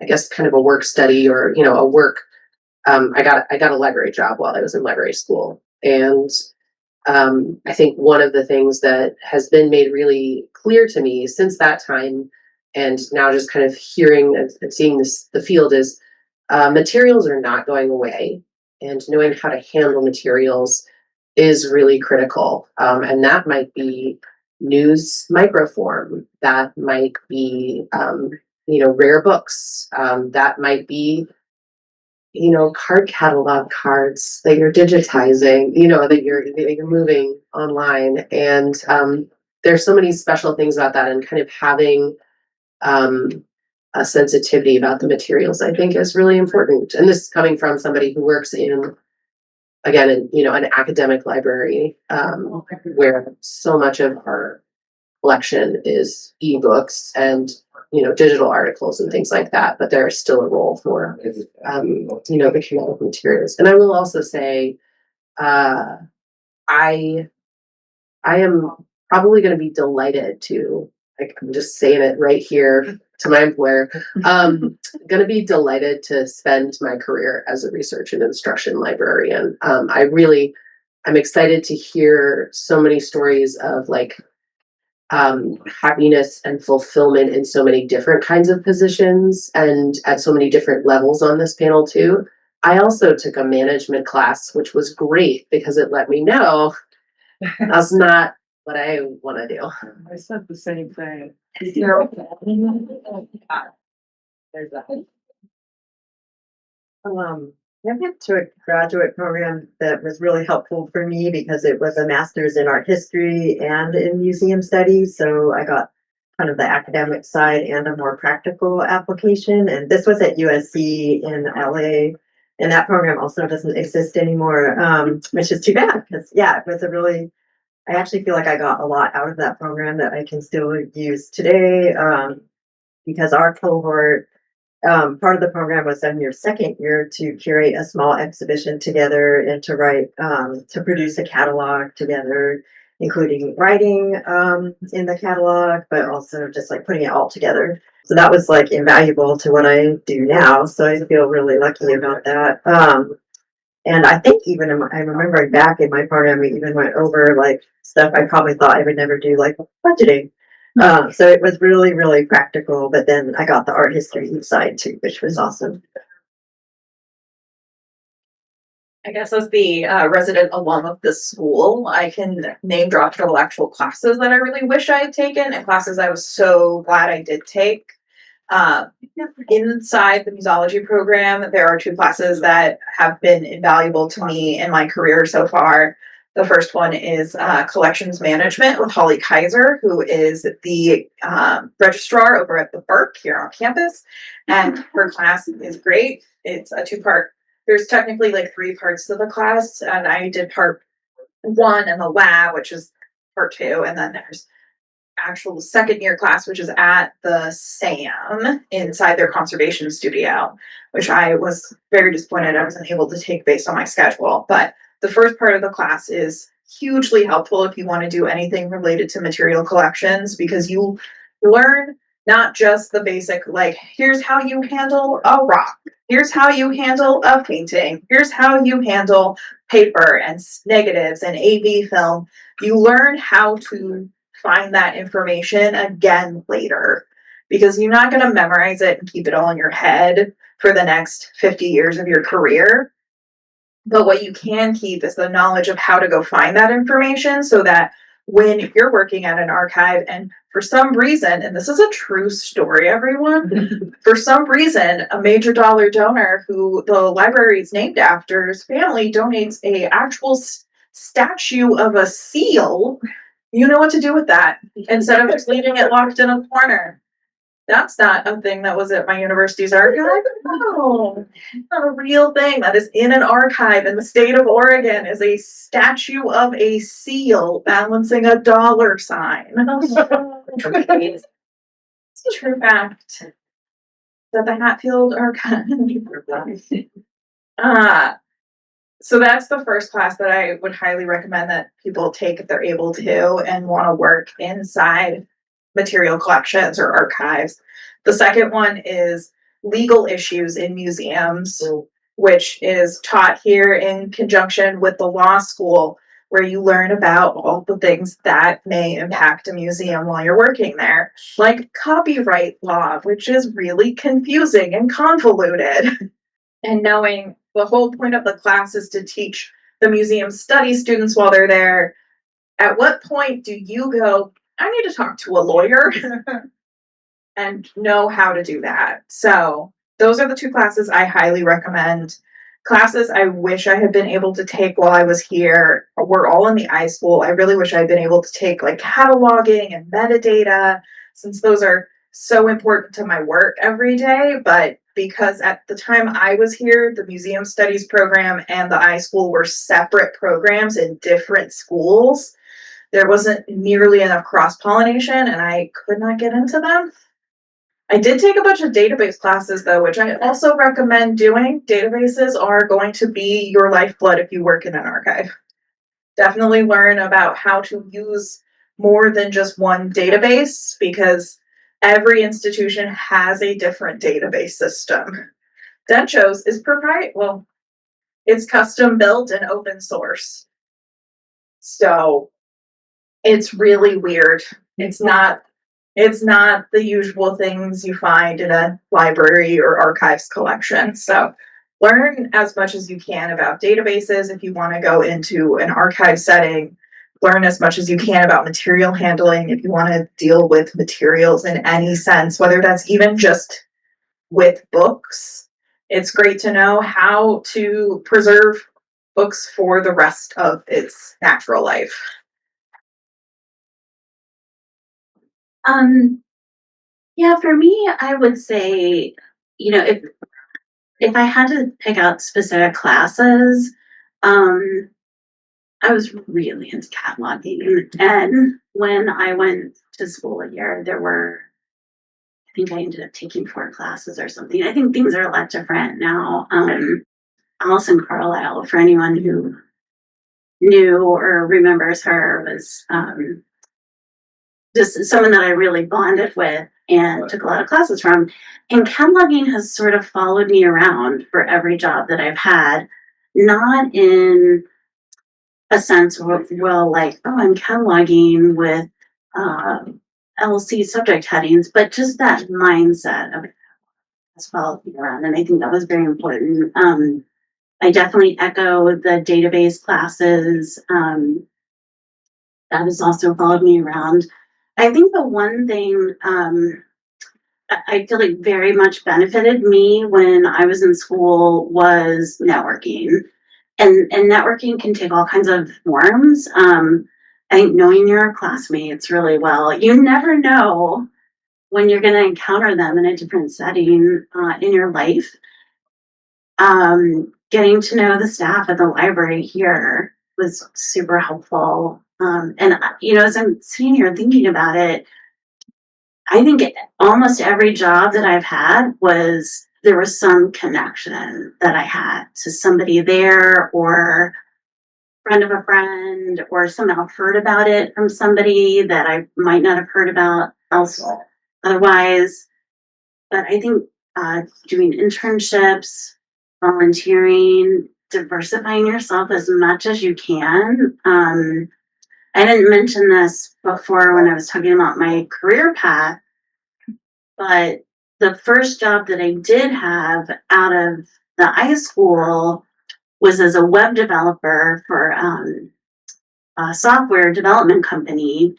S6: I guess kind of a work study or a work. I got a library job while I was in library school, and I think one of the things that has been made really clear to me since that time, and now just kind of hearing and seeing the field is materials are not going away, and knowing how to handle materials is really critical. And that might be news microform, that might be rare books, that might be card catalog cards that you're digitizing, that you're moving online. And there's so many special things about that, and kind of having a sensitivity about the materials, I think, is really important. And this is coming from somebody who works in an academic library, where so much of our collection is ebooks and digital articles and things like that, but there is still a role for the kinetic materials. And I will also say I am probably going to be delighted to, I'm just saying it right here to my employer, going to be delighted to spend my career as a research and instruction librarian. I'm excited to hear so many stories of happiness and fulfillment in so many different kinds of positions and at so many different levels on this panel too. I also took a management class, which was great because it let me know that's not what I want to do.
S2: I said the same thing.
S6: There's that.
S5: I went to a graduate program that was really helpful for me because it was a master's in art history and in museum studies. So I got kind of the academic side and a more practical application. And this was at USC in LA. And that program also doesn't exist anymore, which is too bad because, it was I actually feel like I got a lot out of that program that I can still use today, because our cohort, part of the program was in your second year to curate a small exhibition together and to write, to produce a catalog together, including writing in the catalog, but also just putting it all together. So that was invaluable to what I do now. So I feel really lucky about that. And I think even I'm remembering back in my program, we even went over stuff I probably thought I would never do, like budgeting. So it was really, really practical, but then I got the art history side too, which was awesome.
S4: I guess as the resident alum of this school, I can name drop several actual classes that I really wish I had taken and classes I was so glad I did take. Inside the musology program, there are two classes that have been invaluable to me in my career so far. The first one is collections management with Holly Kaiser, who is the registrar over at the Burke here on campus. And her class is great. It's a two-part. There's technically 3 parts to the class, and I did part one in the lab, which is part 2, and then there's actual second year class, which is at the SAM inside their conservation studio, which I was very disappointed I wasn't able to take based on my schedule. But the first part of the class is hugely helpful if you want to do anything related to material collections, because you learn not just the basic, like, here's how you handle a rock, here's how you handle a painting, here's how you handle paper and negatives and AV film. You learn how to find that information again later, because you're not going to memorize it and keep it all in your head for the next 50 years of your career. But what you can keep is the knowledge of how to go find that information, so that when you're working at an archive and for some reason, and this is a true story, everyone, for some reason, a major dollar donor who the library is named after's family donates a actual statue of a seal, you know what to do with that instead of just leaving it locked in a corner. That's not a thing that was at my university's archive. No, it's not a real thing. That is in an archive in the state of Oregon, is a statue of a seal balancing a dollar sign. It's a true fact. That the Hatfield Archive. So that's the first class that I would highly recommend that people take if they're able to and want to work inside material collections or archives. The second one is legal issues in museums, which is taught here in conjunction with the law school, where you learn about all the things that may impact a museum while you're working there, like copyright law, which is really confusing and convoluted. And knowing the whole point of the class is to teach the museum study students while they're there, at what point do you go, I need to talk to a lawyer and know how to do that? So those are the 2 classes I highly recommend. Classes I wish I had been able to take while I was here were all in the iSchool. I really wish I had been able to take like cataloging and metadata, since those are so important to my work every day. But because at the time I was here, the museum studies program and the iSchool were separate programs in different schools, there wasn't nearly enough cross-pollination and I could not get into them. I did take a bunch of database classes though, which I also recommend doing. Databases are going to be your lifeblood if you work in an archive. Definitely learn about how to use more than just one database, because every institution has a different database system. Dencho's is proprietary, well, it's custom built and open source. So it's really weird. It's not the usual things you find in a library or archives collection. So learn as much as you can about databases if you want to go into an archive setting. Learn as much as you can about material handling if you want to deal with materials in any sense, whether that's even just with books. It's great to know how to preserve books for the rest of its natural life.
S3: Yeah, for me, I would say, if I had to pick out specific classes, I was really into cataloging. And when I went to school here, I think I ended up taking 4 classes or something. I think things are a lot different now. Alison Carlisle, for anyone who knew or remembers her, was just someone that I really bonded with and took a lot of classes from. And cataloging has sort of followed me around for every job that I've had, not in a sense of, well, like, oh, I'm cataloging with LC subject headings, but just that mindset of it has followed me around. And I think that was very important. I definitely echo the database classes. That has also followed me around. I think the one thing I feel like very much benefited me when I was in school was networking. And networking can take all kinds of forms. I think knowing your classmates really well, you never know when you're going to encounter them in a different setting in your life. Getting to know the staff at the library here was super helpful. As I'm sitting here thinking about it, I think almost every job that I've had there was some connection that I had to somebody there, or friend of a friend, or somehow heard about it from somebody that I might not have heard about else otherwise. But I think doing internships, volunteering, diversifying yourself as much as you can. I didn't mention this before when I was talking about my career path, but the first job that I did have out of the high school was as a web developer for a software development company.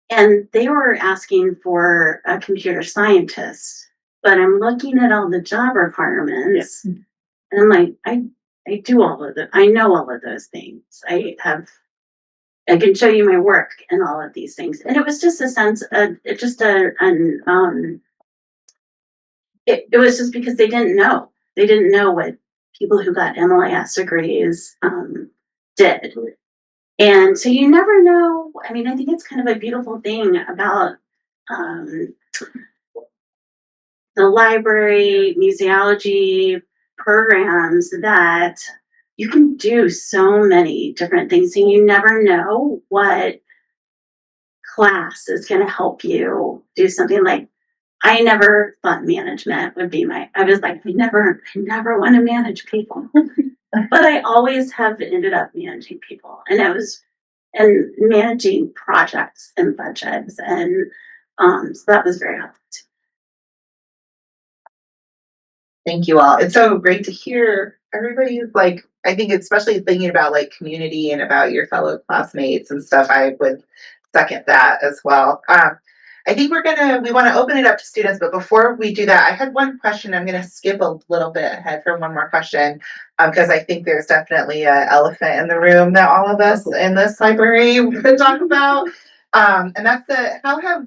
S3: And they were asking for a computer scientist. But I'm looking at all the job requirements, and I'm like, I do all of it. I know all of those things. I can show you my work and all of these things. And it was just a sense of it was just because they didn't know. They didn't know what people who got MLIS degrees did. And so you never know. I mean, I think it's kind of a beautiful thing about the library, museology programs, that you can do so many different things, and you never know what class is going to help you do something. Like, I never thought management would be I was like, I never want to manage people. But I always have ended up managing people, and managing projects and budgets. And so that was very helpful too.
S1: Thank you all. It's so great to hear everybody's like, I think especially thinking about like community and about your fellow classmates and stuff, I would second that as well. I think we want to open it up to students, but before we do that, I had one question. I'm going to skip a little bit ahead for one more question, because I think there's definitely an elephant in the room that all of us in this library would talk about. And that's how have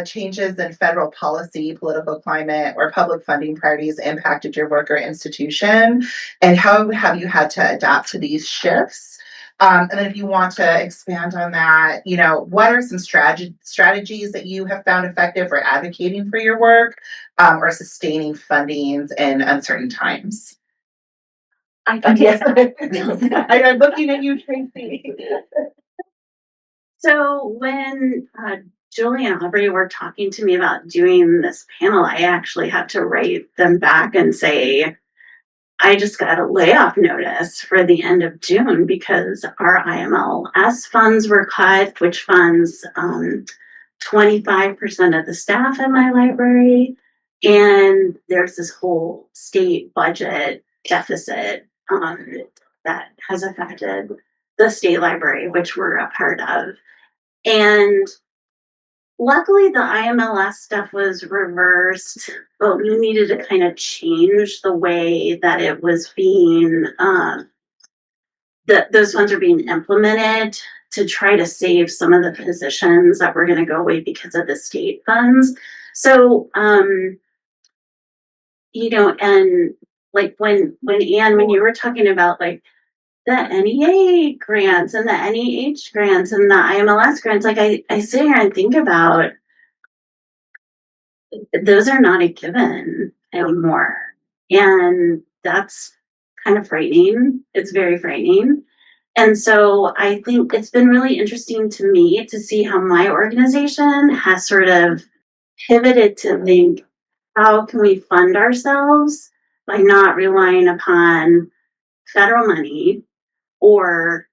S1: changes in federal policy, political climate, or public funding priorities impacted your work or institution? And how have you had to adapt to these shifts? And then if you want to expand on that, what are some strategies that you have found effective for advocating for your work, or sustaining fundings in uncertain times? Yes. I'm looking at you, Tracy.
S3: So when Julie and Aubrey were talking to me about doing this panel, I actually had to write them back and say, I just got a layoff notice for the end of June because our IMLS funds were cut, which funds 25% of the staff in my library. And there's this whole state budget deficit that has affected the state library, which we're a part of. And luckily, the IMLS stuff was reversed, but we needed to kind of change the way that it was being, those funds are being implemented to try to save some of the positions that were going to go away because of the state funds. So, and like when Anne, when you were talking about like the NEA grants and the NEH grants and the IMLS grants, like I sit here and think about, those are not a given anymore. And that's kind of frightening. It's very frightening. And so I think it's been really interesting to me to see how my organization has sort of pivoted to think, how can we fund ourselves by not relying upon federal money, or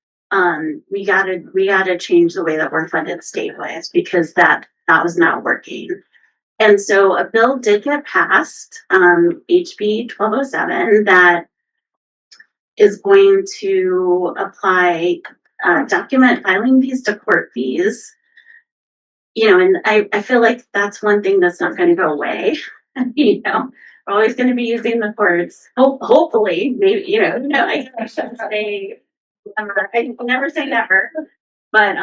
S3: we gotta change the way that we're funded state-wise, because that was not working. And so a bill did get passed, HB 1207, that is going to apply document filing fees to court fees. And I feel like that's one thing that's not going to go away. We're always going to be using the courts. Hopefully, maybe, no, I shouldn't say never. I never say never. But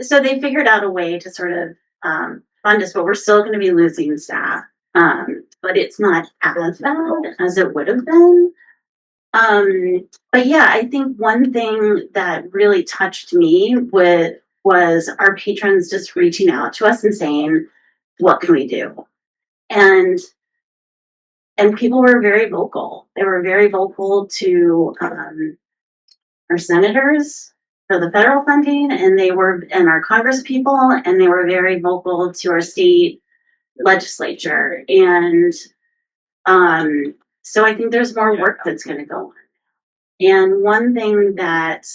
S3: so they figured out a way to sort of fund us, but we're still going to be losing staff. But it's not as bad as it would have been. But yeah, I think one thing that really touched me was our patrons just reaching out to us and saying, what can we do? And people were very vocal. They were very vocal to our senators for the federal funding, and our Congress people, and they were very vocal to our state legislature. And so I think there's more work that's going to go on. And one thing that,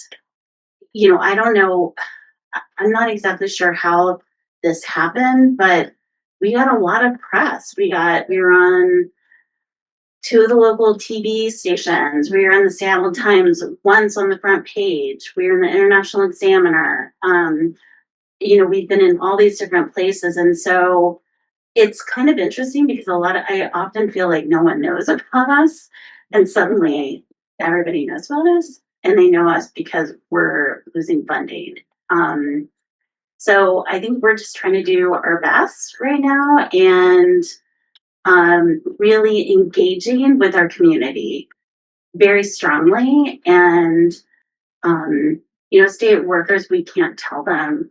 S3: I don't know, I'm not exactly sure how this happened, but we got a lot of press. We were on two of the local TV stations. We were in the Seattle Times once on the front page. We were in the International Examiner. We've been in all these different places. And so it's kind of interesting because I often feel like no one knows about us. And suddenly everybody knows about us, and they know us because we're losing funding. So I think we're just trying to do our best right now, and really engaging with our community very strongly. And state workers, we can't tell them,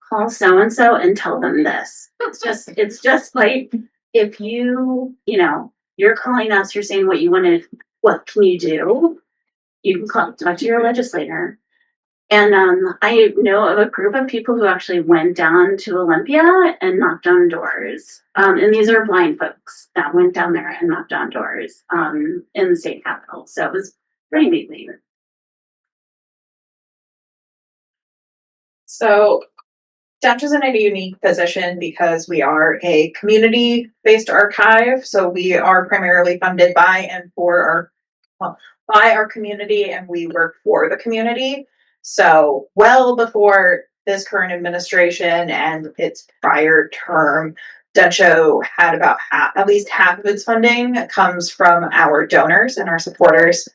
S3: call so and so and tell them this. It's just like, if you're calling us, you're saying what you wanted, what can you do? You can talk to your legislator. And I know of a group of people who actually went down to Olympia and knocked on doors. And these are blind folks that went down there and knocked on doors in the state capitol. So it was pretty amazing.
S4: So Dentro's in a unique position because we are a community-based archive. So we are primarily funded by our community, and we work for the community. So well before this current administration and its prior term, Dentro had about at least half of its funding comes from our donors and our supporters.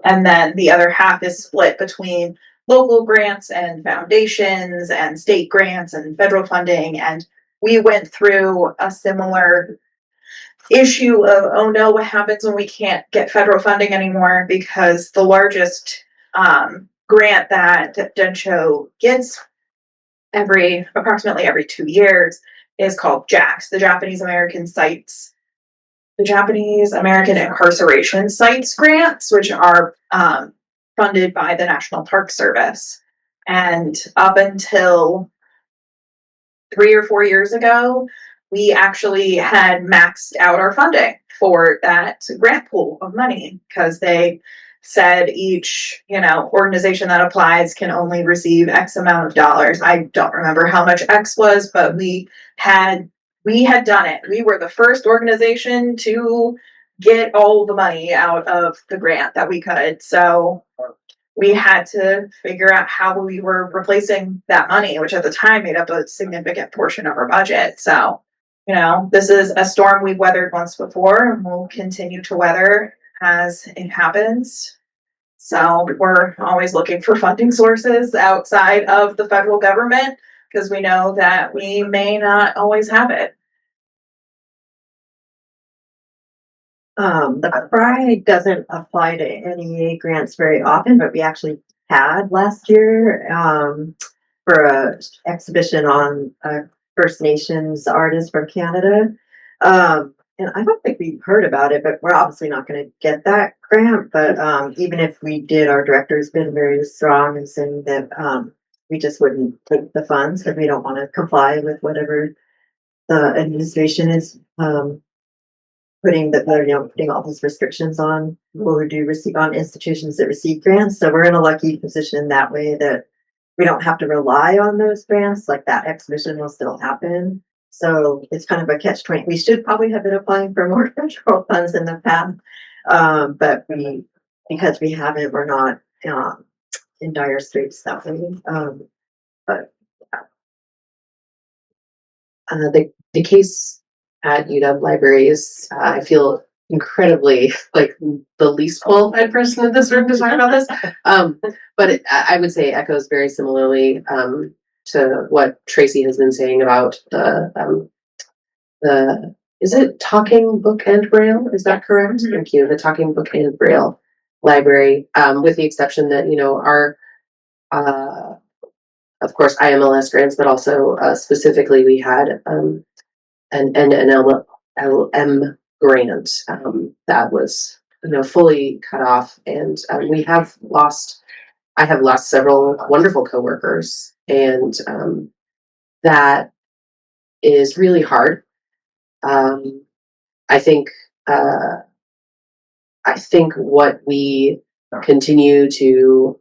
S4: And then the other half is split between local grants and foundations and state grants and federal funding. And we went through a similar issue of, oh no, what happens when we can't get federal funding anymore? Because the largest grant that Dentro gets approximately every 2 years is called JAX, the Japanese American Incarceration Sites grants, which are funded by the National Park Service. And up until 3 or 4 years ago, we actually had maxed out our funding for that grant pool of money, because they said each, organization that applies can only receive X amount of dollars. I don't remember how much X was, but we had done it. We were the first organization to get all the money out of the grant that we could. So we had to figure out how we were replacing that money, which at the time made up a significant portion of our budget. So, this is a storm we've weathered once before, and we'll continue to weather as it happens. So we're always looking for funding sources outside of the federal government, because we know that we may not always have it.
S5: The FRI doesn't apply to NEA grants very often, but we actually had last year for a exhibition on First Nations artists from Canada. And I don't think we've heard about it, but we're obviously not going to get that grant. But even if we did, our director's been very strong in saying that we just wouldn't take the funds because we don't want to comply with whatever the administration is putting all these restrictions on people who do receive, on institutions that receive grants. So we're in a lucky position that way, that we don't have to rely on those grants. Like, that exhibition will still happen. So it's kind of a catch-20. We should probably have been applying for more federal funds in the past, but because we haven't, we're not in dire straits that way. But
S6: The case at UW Libraries, I feel incredibly like the least qualified person in this room to talk about this. But I would say echoes very similarly to what Tracy has been saying about the is it Talking Book and Braille? Is that correct? Thank you. The Talking Book and Braille library, with the exception that, our, of course, IMLS grants, but also specifically we had an LM grant that was, fully cut off, and I have lost several wonderful coworkers, and that is really hard. I think what we continue to,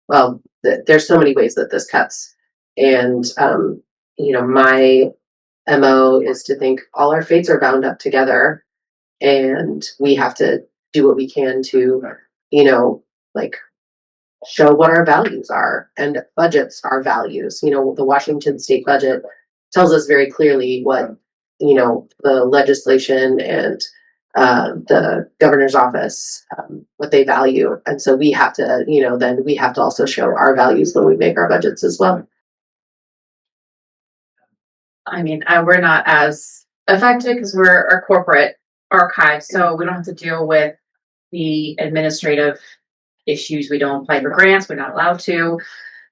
S6: well, there's so many ways that this cuts, and my MO is to think all our fates are bound up together, and we have to do what we can to, like, show what our values are, and budgets our values. The Washington state budget tells us very clearly what, the legislation and the governor's office, what they value. And so we have to, then we have to also show our values when we make our budgets as well.
S7: I mean, we're not as affected because we're a corporate archive, so we don't have to deal with the administrative issues. We don't apply for grants. We're not allowed to.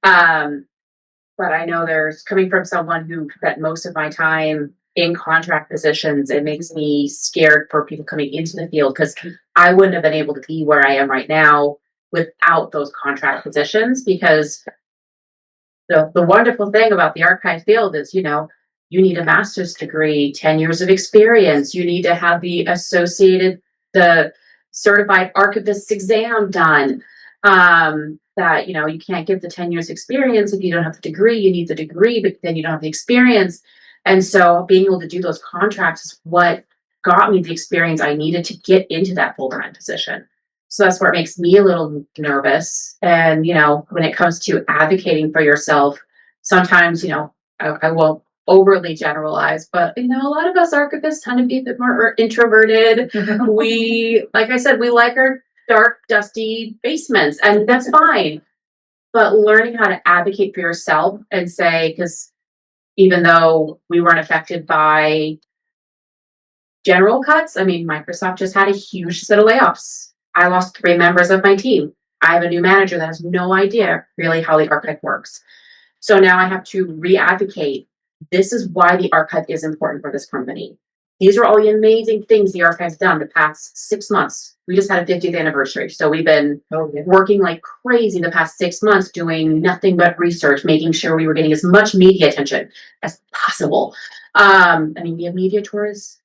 S7: But I know there's, coming from someone who spent most of my time in contract positions, it makes me scared for people coming into the field, because I wouldn't have been able to be where I am right now without those contract positions. Because the wonderful thing about the archive field is, you need a master's degree, 10 years of experience. You need to have the certified archivist exam done. That, you can't give the 10 years experience if you don't have the degree. You need the degree, but then you don't have the experience. And so being able to do those contracts is what got me the experience I needed to get into that full-time position. So that's where it makes me a little nervous. And, when it comes to advocating for yourself, sometimes, I won't overly generalize, but, a lot of us archivists tend to be a bit more introverted. We, like I said, we like our dark, dusty basements, and that's fine. But learning how to advocate for yourself and say, because even though we weren't affected by general cuts, I mean, Microsoft just had a huge set of layoffs. I lost 3 members of my team. I have a new manager that has no idea really how the archive works. So now I have to re-advocate. This is why the archive is important for this company. These are all the amazing things the archive's done the past 6 months. We just had a 50th anniversary. So we've been working like crazy the past 6 months, doing nothing but research, making sure we were getting as much media attention as possible. We have media tours.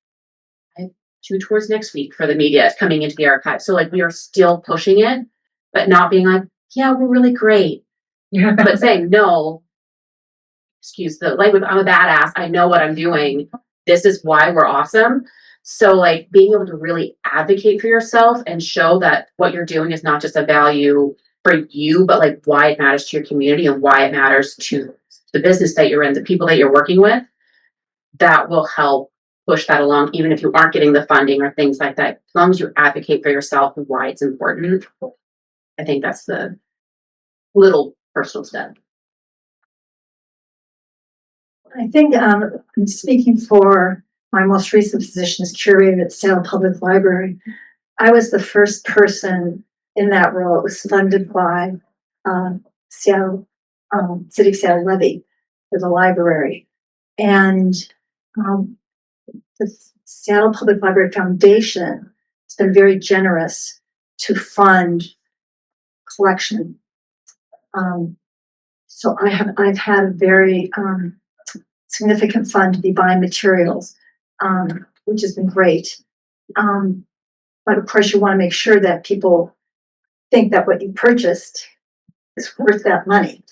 S7: I have 2 tours next week for the media coming into the archive. So we are still pushing it, but not being like, yeah, we're really great. But saying, no, excuse the language, I'm a badass. I know what I'm doing. This is why we're awesome. So being able to really advocate for yourself and show that what you're doing is not just a value for you, but why it matters to your community and why it matters to the business that you're in, the people that you're working with, that will help push that along, even if you aren't getting the funding or things like that. As long as you advocate for yourself and why it's important, I think that's the little personal step.
S8: I think I'm speaking for my most recent position as curator at Seattle Public Library. I was the first person in that role. It was funded by Seattle City of Seattle levy for the library, and the Seattle Public Library Foundation has been very generous to fund collection. So I've had a very significant fund to be buying materials, which has been great. But of course, you want to make sure that people think that what you purchased is worth that money.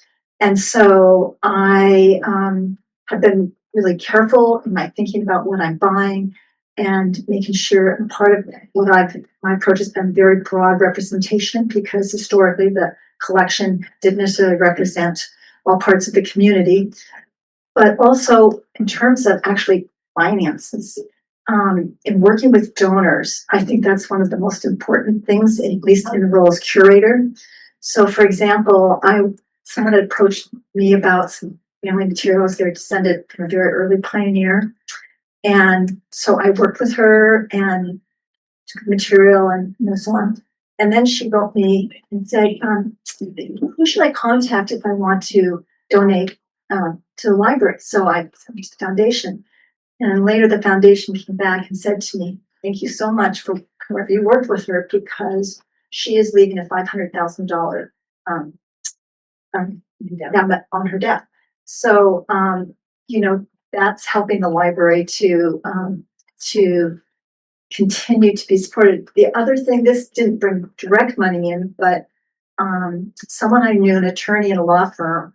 S8: And so I have been really careful in my thinking about what I'm buying and making sure, and part of my approach has been very broad representation, because historically the collection didn't necessarily represent all parts of the community. But also in terms of actually finances, in working with donors, I think that's one of the most important things, at least in the role as curator. So for example, someone had approached me about some family materials. They were descended from a very early pioneer. And so I worked with her and took the material and so on. And then she wrote me and said, who should I contact if I want to donate to the library? So I sent it to the foundation. And later the foundation came back and said to me, thank you so much for whoever you worked with her, because she is leaving a $500,000 on her death. So, that's helping the library to continue to be supported. The other thing, this didn't bring direct money in, but someone I knew, an attorney in a law firm,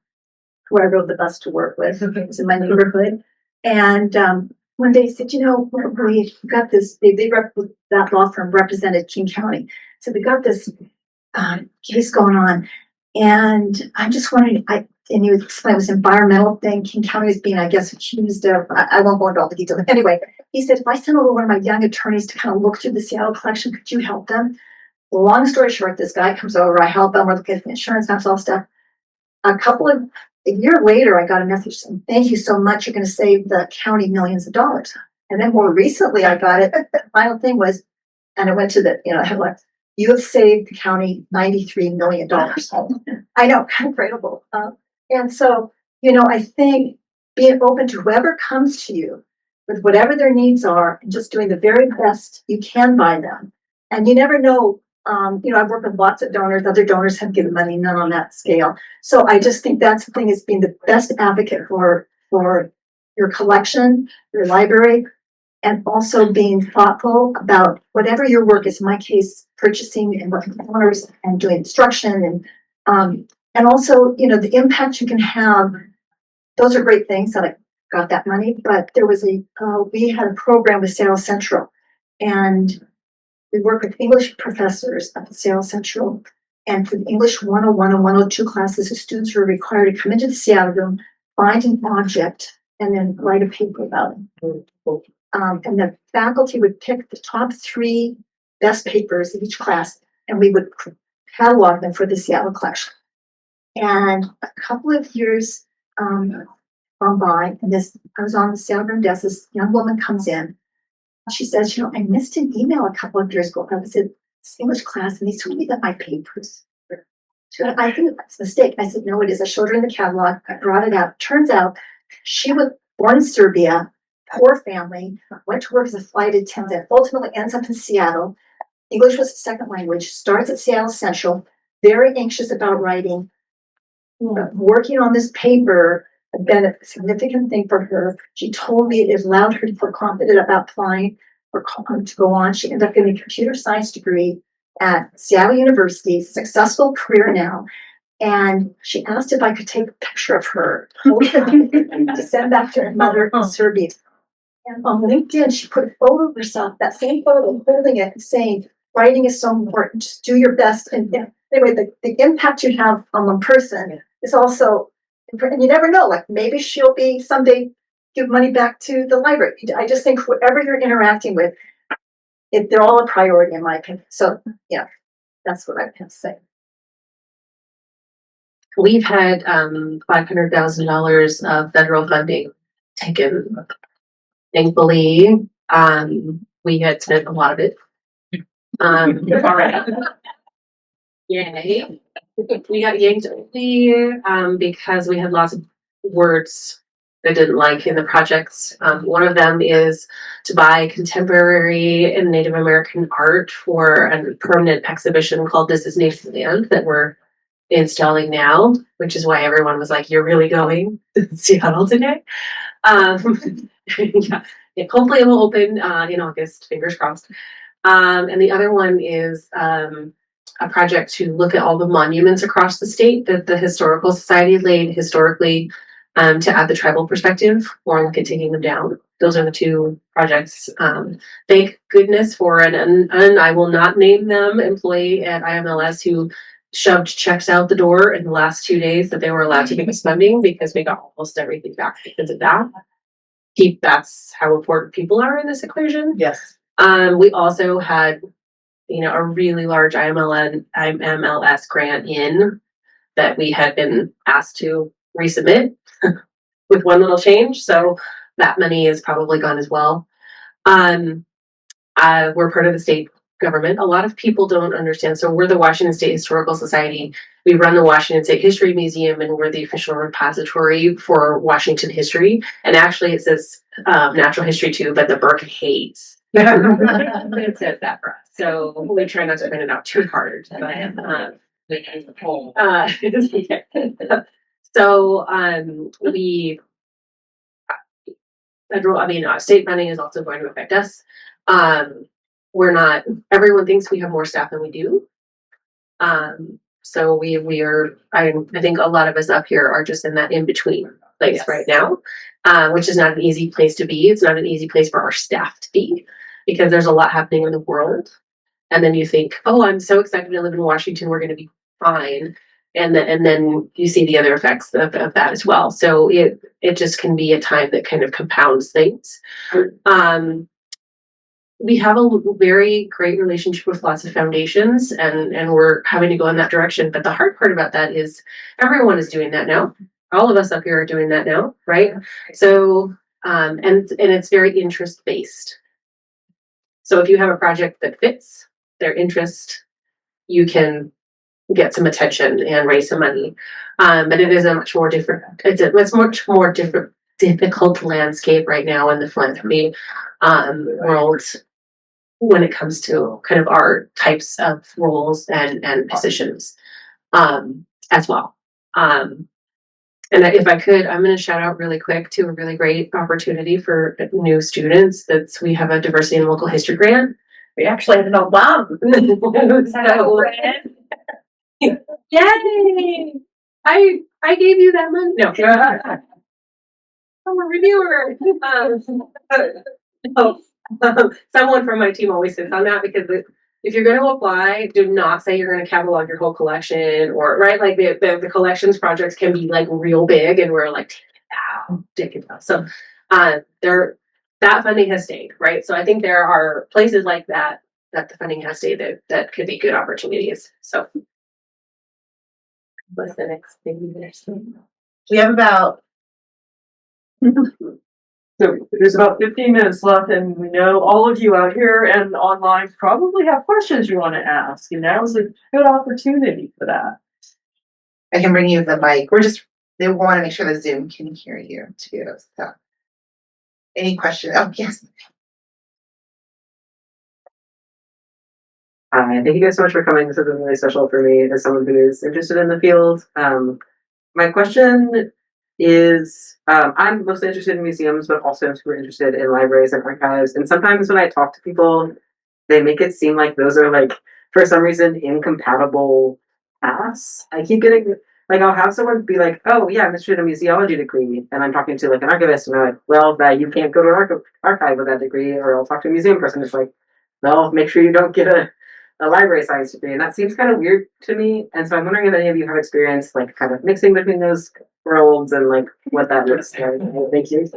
S8: who I rode the bus to work with, was in my neighborhood. And one day he said, we got this, that law firm represented King County. So we got this case going on. And I'm just wondering, and you explained it was an environmental thing. King County is being, I guess, accused of, I won't go into all the details. Anyway, he said, if I send over one of my young attorneys to kind of look through the Seattle collection, could you help them? Long story short, this guy comes over, I help him, we're looking at the insurance, that's all stuff. A year later, I got a message saying, thank you so much, you're going to save the county millions of dollars. And then more recently, I got it. The final thing was, and I went to the, headline, you have saved the county $93 million. I know, kind of incredible. And so, I think being open to whoever comes to you with whatever their needs are and just doing the very best you can by them. And you never know, I've worked with lots of donors, other donors have given money, none on that scale. So I just think that's the thing, is being the best advocate for your collection, your library, and also being thoughtful about whatever your work is. In my case, purchasing and working with donors and doing instruction and also, the impact you can have. Those are great things that I got that money, but there was we had a program with Seattle Central, and we worked with English professors at the Seattle Central, and for the English 101 and 102 classes, the students were required to come into the Seattle room, find an object, and then write a paper about it. And the faculty would pick the top 3 best papers of each class, and we would catalog them for the Seattle collection. And a couple of years gone by, and I was on the Seattle room desk, this young woman comes in. She says, I missed an email a couple of years ago. I was in this English class, and they told me that my papers. I think that's a mistake. I said, no, it is. I showed her in the catalog. I brought it out. Turns out she was born in Serbia, poor family, went to work as a flight attendant, ultimately ends up in Seattle. English was a second language, starts at Seattle Central, very anxious about writing, working on this paper had been a significant thing for her. She told me it allowed her to feel confident about applying to go on. She ended up getting a computer science degree at Seattle University, successful career now. And she asked if I could take a picture of her to send back to her mother in Serbia. And on LinkedIn, she put a photo of herself, that same photo, holding it and saying, writing is so important, just do your best. And anyway, the impact you have on one person is also, and you never know, like maybe she'll be someday give money back to the library. I just think whoever you're interacting with, they're all a priority in my opinion. So yeah, that's what I have to say.
S6: We've had $500,000 of federal funding taken. Thankfully, we had spent a lot of it. Already. Yay. We got yanked early because we had lots of words I didn't like in the projects. One of them is to buy contemporary and Native American art for a permanent exhibition called This is Native Land that we're installing now, which is why everyone was like, you're really going to Seattle today? Yeah, hopefully it will open in August, fingers crossed. And the other one is a project to look at all the monuments across the state that the Historical Society laid historically to add the tribal perspective or look at taking them down. Those are the 2 projects. Thank goodness for an I will not name them employee at IMLS who shoved checks out the door in the last 2 days that they were allowed to give us funding because we got almost everything back because of that. That's how important people are in this equation.
S1: Yes.
S6: We also had, a really large IMLS grant in that we had been asked to resubmit with one little change. So that money is probably gone as well. We're part of the state government. A lot of people don't understand. So we're the Washington State Historical Society. We run the Washington State History Museum, and we're the official repository for Washington history. And actually, it says natural history too, but the Burke hates. It says that for us. So we try not to print it out too hard. But, so we state funding is also going to affect us. We're not, everyone thinks we have more staff than we do. So we are, I think a lot of us up here are just in that in-between place right now, which is not an easy place to be. It's not an easy place for our staff to be because there's a lot happening in the world. And then you think, oh, I'm so excited to live in Washington. We're going to be fine. And then you see the other effects of that as well. So it just can be a time that kind of compounds things. We have a very great relationship with lots of foundations, and we're having to go in that direction. But the hard part about that is everyone is doing that now. All of us up here are doing that now, right? So and it's very interest based. So if you have a project that fits their interest, you can get some attention and raise some money. But it is a much more different, it's much more difficult landscape right now in the philanthropy world when it comes to kind of our types of roles and positions as well. And if I could, I'm going to shout out really quick to a really great opportunity for new students. We have a diversity and local history grant.
S4: We actually have an alum.
S6: So, yay! I gave you that money. No, I'm a reviewer. Someone from my team always sits on that because if you're going to apply, do not say you're going to catalog your whole collection or right. Like the collections projects can be like real big, and we're like take it down. So that funding has stayed, right? So I think there are places like that the funding has stayed that could be good opportunities. So. What's the next thing there's?
S1: We have about
S2: So there's about 15 minutes left, and we know all of you out here and online probably have questions you want to ask, and now is a good opportunity for that.
S1: I can bring you the mic. They want to make sure the Zoom can hear you too. So any questions? Oh, yes.
S9: Hi, thank you guys so much for coming. This has been really special for me as someone who is interested in the field. My question is, I'm mostly interested in museums, but also I'm super interested in libraries and archives. And sometimes when I talk to people, they make it seem like those are like, for some reason, incompatible paths. I keep getting, like, I'll have someone be like, oh yeah, I'm interested in a museology degree. And I'm talking to like an archivist and they're like, well, you can't go to an archive with that degree. Or I'll talk to a museum person. It's like, well, make sure you don't get a library science degree, and that seems kind of weird to me. And so I'm wondering if any of you have experience like kind of mixing between those worlds and like what that looks like. Thank you.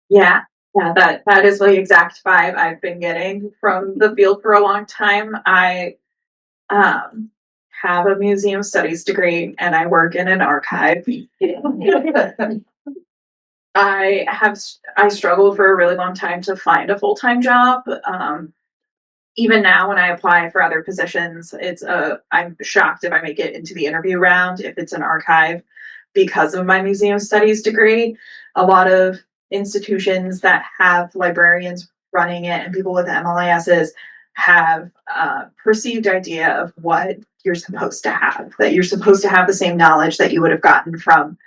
S4: Yeah, that is the exact vibe I've been getting from the field for a long time. I have a museum studies degree and I work in an archive. I struggled for a really long time to find a full-time job. Even now when I apply for other positions, I'm shocked if I make it into the interview round if it's an archive because of my museum studies degree. A lot of institutions that have librarians running it and people with MLISs have a perceived idea of what you're supposed to have, that you're supposed to have the same knowledge that you would have gotten from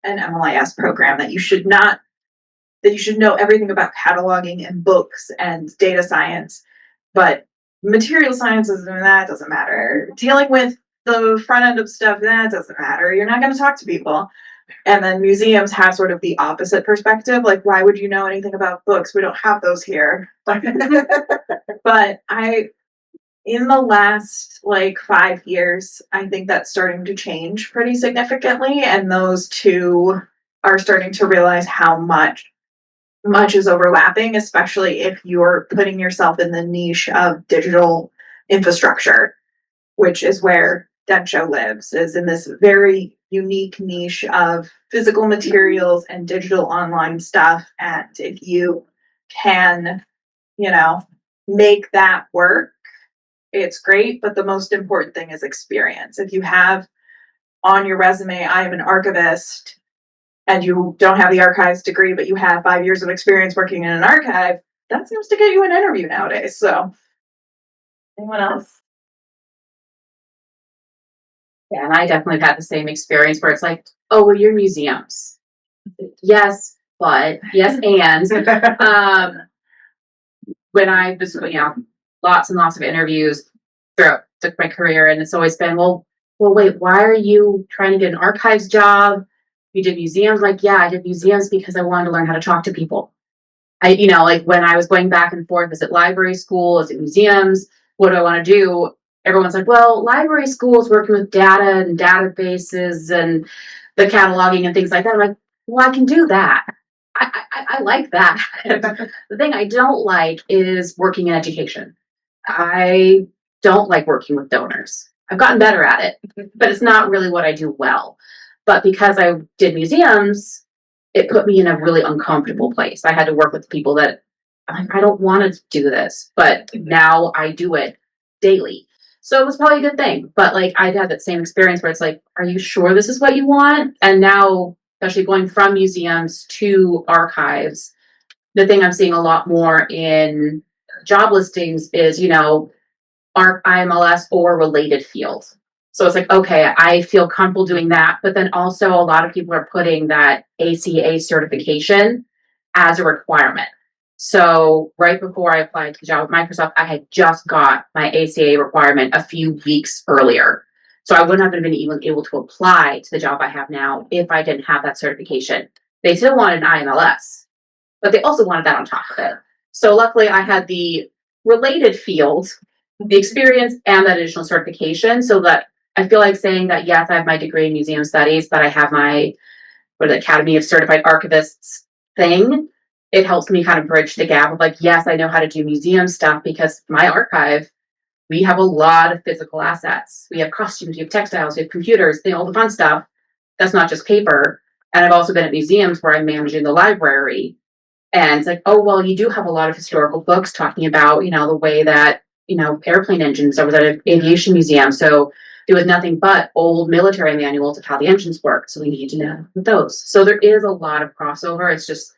S4: an MLIS program, that you should know everything about cataloging and books and data science, but material sciences and that doesn't matter. Dealing with the front end of stuff, that doesn't matter. You're not going to talk to people. And then museums have sort of the opposite perspective. Like, why would you know anything about books? We don't have those here. But in the last 5 years, I think that's starting to change pretty significantly. And those two are starting to realize how much is overlapping, especially if you're putting yourself in the niche of digital infrastructure, which is where Densho lives, is in this very unique niche of physical materials and digital online stuff. And if you can, make that work, it's great. But the most important thing is experience. If you have on your resume, I am an archivist, and you don't have the archives degree, but you have 5 years of experience working in an archive, that seems to get you an interview nowadays. So, anyone else?
S7: Yeah, and I definitely had the same experience where it's like, oh, well, you're museums. Yes, but yes, and when I was, lots and lots of interviews throughout my career, and it's always been, well, wait, why are you trying to get an archives job? You did museums. Like, yeah, I did museums because I wanted to learn how to talk to people. Like when I was going back and forth, is it library school? Is it museums? What do I want to do? Everyone's like, well, library school is working with data and databases and the cataloging and things like that. I'm like, well, I can do that. I like that. The thing I don't like is working in education. I don't like working with donors. I've gotten better at it, but it's not really what I do well. But because I did museums, it put me in a really uncomfortable place. I had to work with people that I don't want to do this, but now I do it daily. So it was probably a good thing. But like I'd had that same experience where it's like, are you sure this is what you want? And now, especially going from museums to archives, the thing I'm seeing a lot more in job listings is, IMLS or related fields. So it's like, okay, I feel comfortable doing that. But then also a lot of people are putting that ACA certification as a requirement. So right before I applied to the job with Microsoft, I had just got my ACA requirement a few weeks earlier. So I wouldn't have been even able to apply to the job I have now if I didn't have that certification. They still wanted an IMLS, but they also wanted that on top of it. So luckily I had the related field, the experience, and that additional certification, so that I feel like saying that, yes, I have my degree in museum studies, but I have the Academy of Certified Archivists thing. It helps me kind of bridge the gap of like, yes, I know how to do museum stuff because my archive, we have a lot of physical assets. We have costumes, we have textiles, we have computers, all the fun stuff. That's not just paper. And I've also been at museums where I'm managing the library. And it's like, oh, well, you do have a lot of historical books talking about, the way that, airplane engines. I was at an aviation museum. So there was nothing but old military manuals of how the engines worked. So we need to know those. So there is a lot of crossover. It's just,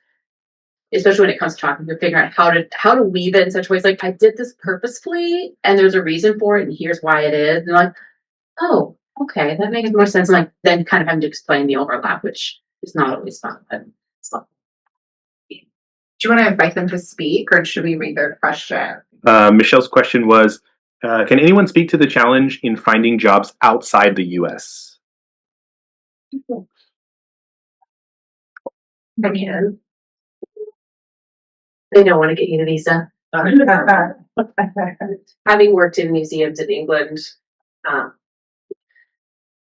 S7: especially when it comes to talking, you're figuring out how to weave it in such ways. Like I did this purposefully and there's a reason for it. And here's why it is. And like, oh, okay, that makes more sense. And like then kind of having to explain the overlap, which is not always fun, but it's fun.
S1: Do you want to invite them to speak or should we read their question?
S10: Michelle's question was, can anyone speak to the challenge in finding jobs outside the US?
S7: I can. They don't want to get you a visa. Having worked in museums in England,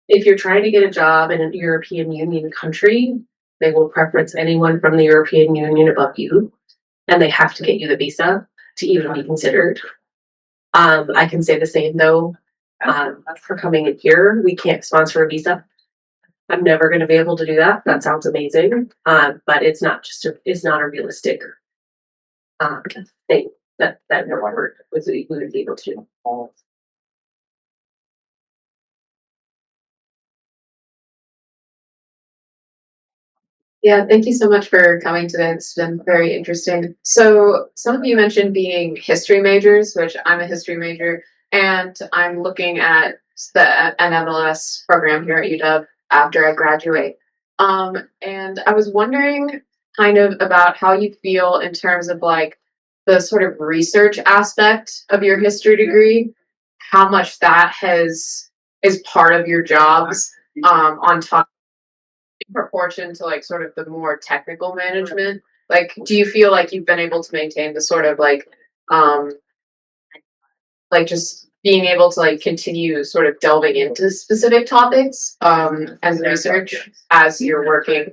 S7: if you're trying to get a job in an European Union country, they will preference anyone from the European Union above you, and they have to get you the visa to even be considered. I can say the same though. For coming in here, we can't sponsor a visa. I'm never going to be able to do that. That sounds amazing, but it's not a realistic thing that no one would be able to do.
S6: Yeah, thank you so much for coming today. It's been very interesting. So some of you mentioned being history majors, which I'm a history major, and I'm looking at an MLS program here at UW after I graduate. And I was wondering kind of about how you feel in terms of like the sort of research aspect of your history degree, how much that is part of your jobs, on top in proportion to like sort of the more technical management. Like do you feel like you've been able to maintain the sort of like just being able to like continue sort of delving into specific topics and research as you're working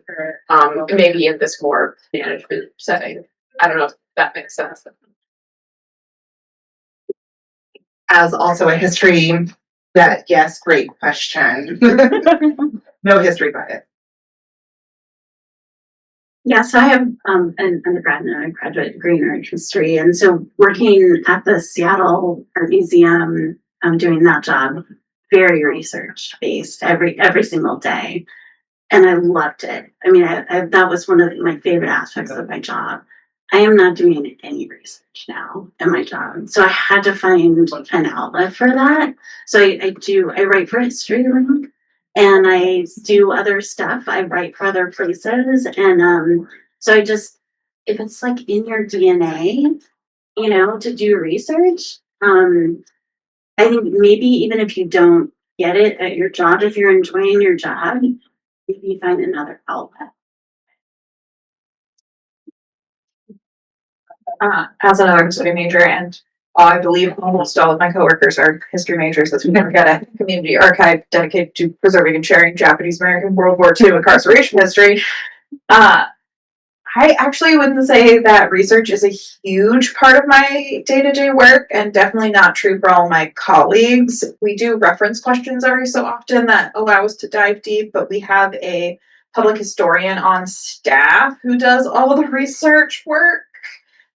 S6: maybe in this more management setting? I don't know if that makes sense.
S1: As also a history, yes, great question. No history bias.
S3: Yeah, so I have an undergrad and a graduate degree in art history, and so working at the Seattle Art Museum, I'm doing that job, very research based every single day, and I loved it. I mean, that was one of my favorite aspects of my job. I am not doing any research now in my job, so I had to find an outlet for that. So I write for History Room, and I do other stuff. I write for other places, and so I just, if it's like in your DNA, to do research, I think maybe even if you don't get it at your job, if you're enjoying your job, maybe you find another outlet.
S4: As another history major, and I believe almost all of my coworkers are history majors, as we never got a community archive dedicated to preserving and sharing Japanese American World War II incarceration history. I actually wouldn't say that research is a huge part of my day-to-day work, and definitely not true for all my colleagues. We do reference questions every so often that allow us to dive deep, but we have a public historian on staff who does all of the research work.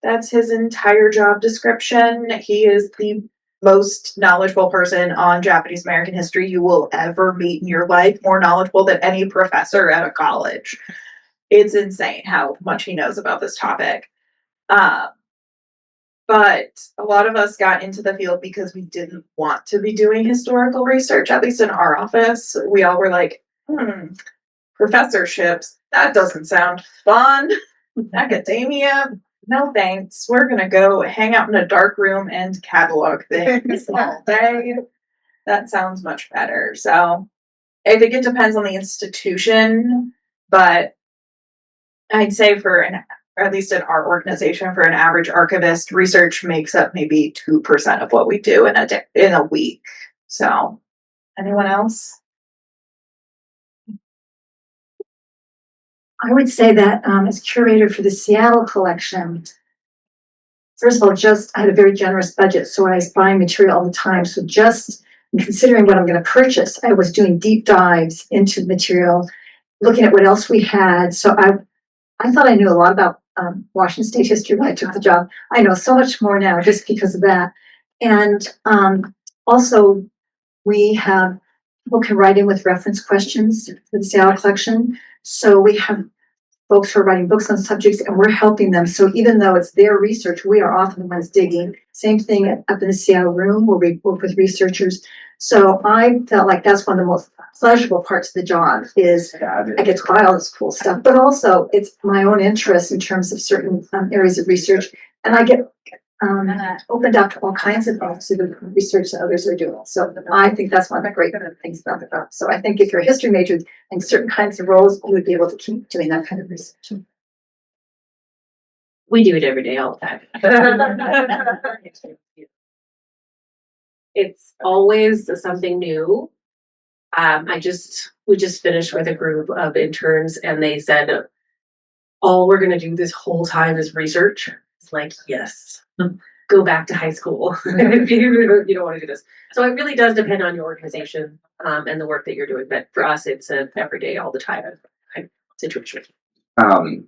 S4: That's his entire job description. He is the most knowledgeable person on Japanese American history you will ever meet in your life, more knowledgeable than any professor at a college. It's insane how much he knows about this topic. But a lot of us got into the field because we didn't want to be doing historical research, at least in our office. We all were like, professorships, that doesn't sound fun. Academia, no thanks. We're going to go hang out in a dark room and catalog things all day. That sounds much better. So I think it depends on the institution, but I'd say at least in our organization, for an average archivist, research makes up maybe 2% of what we do in a week. So anyone else?
S8: I would say that as curator for the Seattle collection, first of all, I had a very generous budget, so I was buying material all the time. So just considering what I'm going to purchase, I was doing deep dives into the material, looking at what else we had. So I thought I knew a lot about Washington State history when I took the job. I know so much more now just because of that. And also, we have people can write in with reference questions for the Seattle collection. So we have folks who are writing books on subjects, and we're helping them. So even though it's their research, we are often the ones digging. Same thing up in the Seattle room where we work with researchers. So I felt like that's one of the most pleasurable parts of the job is I get to buy all this cool stuff, but also it's my own interest in terms of certain areas of research, and I get opened up to all kinds of things to the research that others are doing. So I think that's one of the great things about the job. So I think if you're a history major in certain kinds of roles, you would be able to keep doing that kind of research.
S7: We do it every day, all the time. It's always something new. We just finished with a group of interns, and they said, all we're going to do this whole time is research. It's like, yes, go back to high school. You don't want to do this. So it really does depend on your organization and the work that you're doing. But for us, it's an everyday, all the time situation.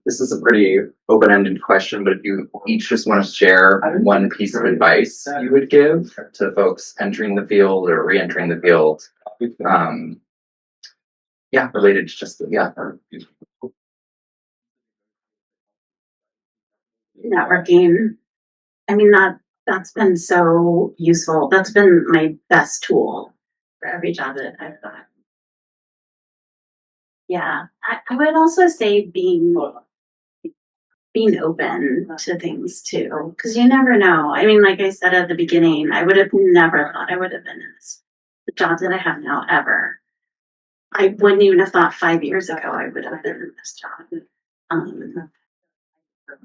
S11: This is a pretty open-ended question, but if you each just want to share one piece of advice you would give to folks entering the field or re-entering the field, related to just
S3: Networking. I mean, that's been so useful. That's been my best tool for every job that I've got. Yeah, I would also say being open to things too, because you never know. I mean, like I said at the beginning, I would have never thought I would have been in the job that I have now ever. I wouldn't even have thought 5 years ago I would have been in this job.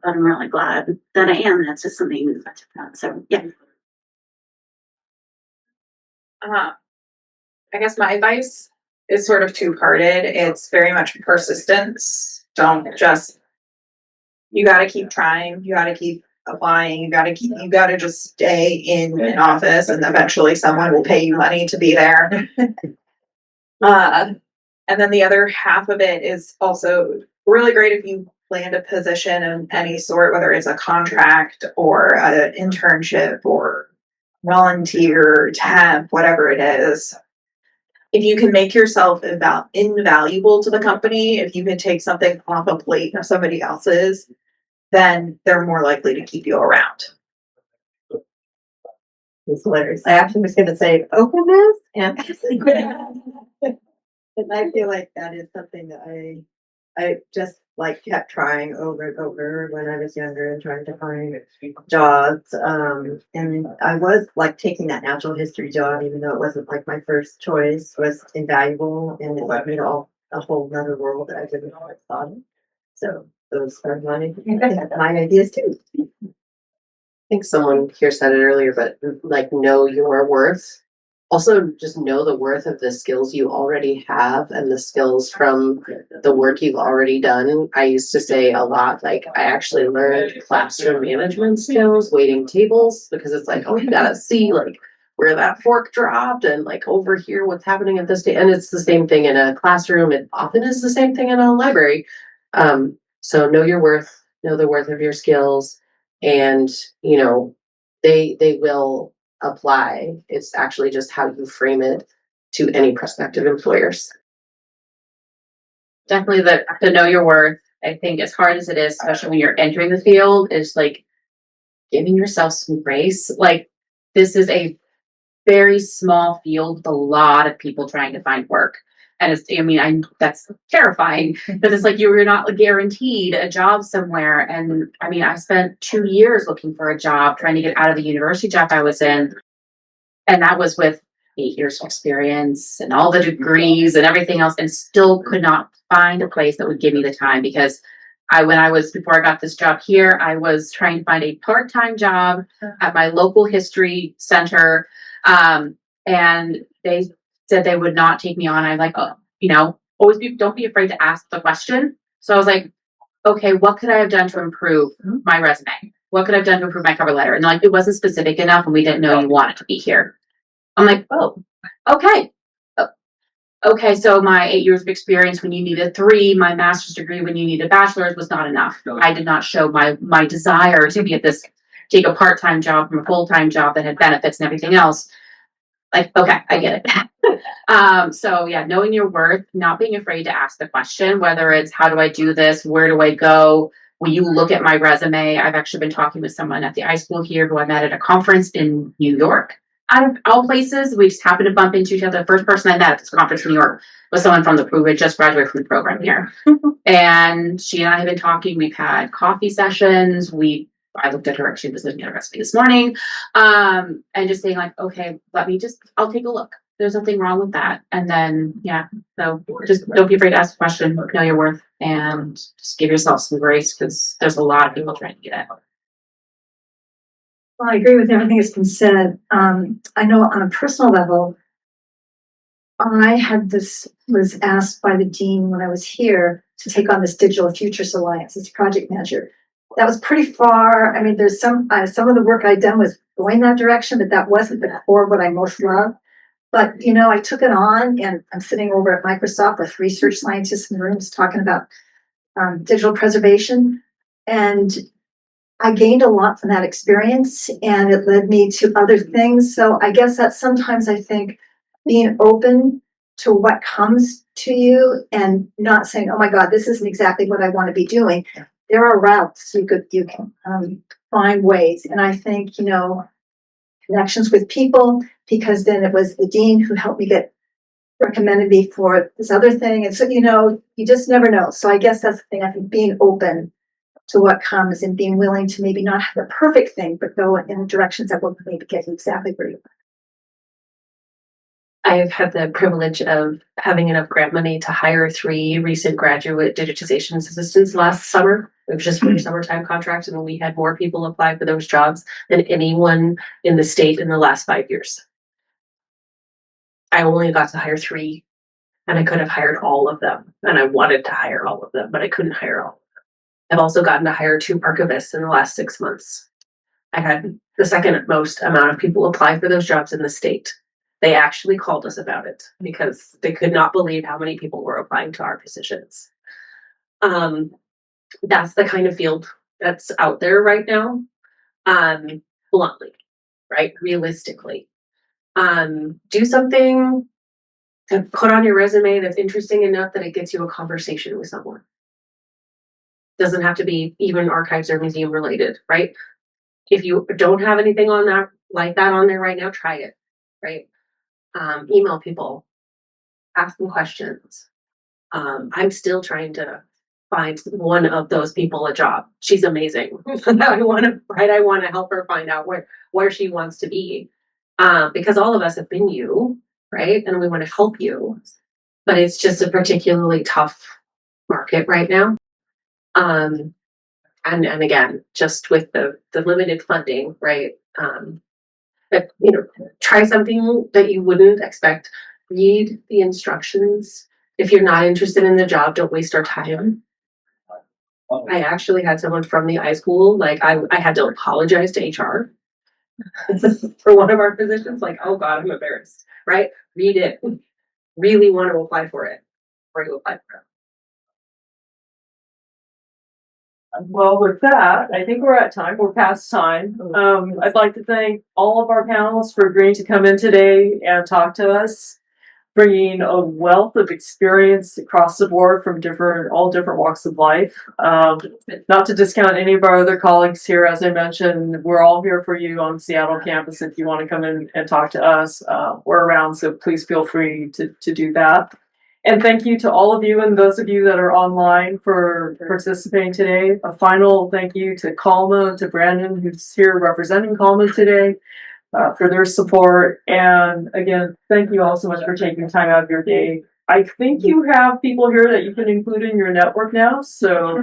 S3: But I'm really glad that I am. That's just something that's about. So yeah.
S4: I guess my advice is sort of two-parted. It's very much persistence. You got to keep trying. You got to keep applying. You got to just stay in an office, and eventually someone will pay you money to be there. And then the other half of it is also really great if you land a position of any sort, whether it's a contract or an internship or volunteer, temp, whatever it is, if you can make yourself invaluable to the company, if you can take something off a plate of somebody else's, then they're more likely to keep you around.
S5: It's hilarious. I actually was gonna say openness and and I feel like that is something that I just like kept trying over and over when I was younger and trying to find jobs. And I was like taking that natural history job, even though it wasn't like my first choice, was invaluable and it led me to a whole nother world that I didn't know I thought of. So those are my ideas too.
S6: I think someone here said it earlier, but like know your worth. Also, just know the worth of the skills you already have and the skills from the work you've already done. I used to say a lot, like, I actually learned classroom management skills, waiting tables, because it's like, oh, you gotta see like where that fork dropped and like over here what's happening at this day. And it's the same thing in a classroom. It often is the same thing in a library. So know your worth, know the worth of your skills, and you know, they will apply. It's actually just how you frame it to any prospective employers.
S7: Definitely the know your worth. I think as hard as it is, especially when you're entering the field, is like giving yourself some grace. Like this is a very small field with a lot of people trying to find work. And that's terrifying because it's like you're not guaranteed a job somewhere. And I mean, I spent 2 years looking for a job, trying to get out of the university job I was in. And that was with 8 years of experience and all the degrees and everything else, and still could not find a place that would give me the time because before I got this job here, I was trying to find a part-time job at my local history center. And they said they would not take me on. I'm like, don't be afraid to ask the question. So I was like, okay, what could I have done to improve my resume? What could I have done to improve my cover letter? And they're like, it wasn't specific enough and we didn't know you wanted to be here. I'm like, oh, okay. Okay, so my 8 years of experience when you needed 3, my master's degree when you needed a bachelor's was not enough. I did not show my desire to be take a part-time job from a full-time job that had benefits and everything else. Like, okay, I get it. So yeah, knowing your worth, not being afraid to ask the question, whether it's how do I do this? Where do I go? Will you look at my resume? I've actually been talking with someone at the iSchool here who I met at a conference in New York. Out of all places, we just happened to bump into each other. The first person I met at this conference in New York was someone who had just graduated from the program here. And she and I have been talking. We've had coffee sessions. I looked at her, she was looking at her recipe this morning. And just saying like, okay, I'll take a look. There's nothing wrong with that. And then, yeah, so just don't be afraid to ask a question, know your worth, and just give yourself some grace because there's a lot of people trying to get it.
S8: Well, I agree with everything that's been said. I know on a personal level, was asked by the dean when I was here to take on this Digital Futures Alliance as project manager. That was pretty far. I mean, there's some of the work I'd done was going that direction, but that wasn't the core of what I most love. But, I took it on and I'm sitting over at Microsoft with research scientists in the rooms talking about digital preservation. And I gained a lot from that experience and it led me to other things. So I guess that sometimes I think being open to what comes to you and not saying, oh my God, this isn't exactly what I want to be doing. There are routes you can find ways. And I think, connections with people, because then it was the dean who helped me recommended me for this other thing. And so, you just never know. So I guess that's the thing. I think being open to what comes and being willing to maybe not have the perfect thing, but go in directions that will maybe get you exactly where you want.
S12: I've had the privilege of having enough grant money to hire 3 recent graduate digitization assistants last summer. It was just for a summertime contract, and we had more people apply for those jobs than anyone in the state in the last 5 years. I only got to hire 3, and I could have hired all of them, and I wanted to hire all of them, but I couldn't hire all of them. I've also gotten to hire 2 archivists in the last 6 months. I had the second most amount of people apply for those jobs in the state. They actually called us about it because they could not believe how many people were applying to our positions. that's the kind of field that's out there right now. Bluntly, right? Realistically. Do something to put on your resume that's interesting enough that it gets you a conversation with someone. Doesn't have to be even archives or museum related, right? If you don't have anything on that like that on there right now, try it, right? Email people, ask them questions. I'm still trying to find one of those people a job. She's amazing. I want to help her find out where she wants to be. Because all of us have been you, right? And we want to help you. But it's just a particularly tough market right now. And again, just with the limited funding, right? But try something that you wouldn't expect. Read the instructions. If you're not interested in the job, don't waste our time. I actually had someone from the iSchool, like I had to apologize to HR for one of our positions. Like, oh God, I'm embarrassed, right? Read it. Really want to apply for it before you apply for it.
S2: Well, with that, I think we're at time. We're past time. I'd like to thank all of our panelists for agreeing to come in today and talk to us, bringing a wealth of experience across the board from all different walks of life. Not to discount any of our other colleagues here, as I mentioned, we're all here for you on Seattle campus if you want to come in and talk to us. We're around, so please feel free to do that. And thank you to all of you and those of you that are online for participating today. A final thank you to CALMA, to Brandon, who's here representing CALMA today, for their support. And again, thank you all so much for taking time out of your day. I think you have people here that you can include in your network now, so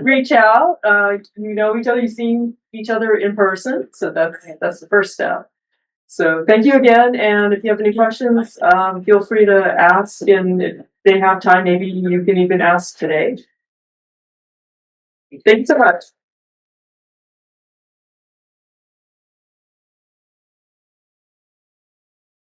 S2: reach out. You know each other, you've seen each other in person, so that's the first step. So thank you again, and if you have any questions, feel free to ask, and if they have time, maybe you can even ask today. Thanks so much.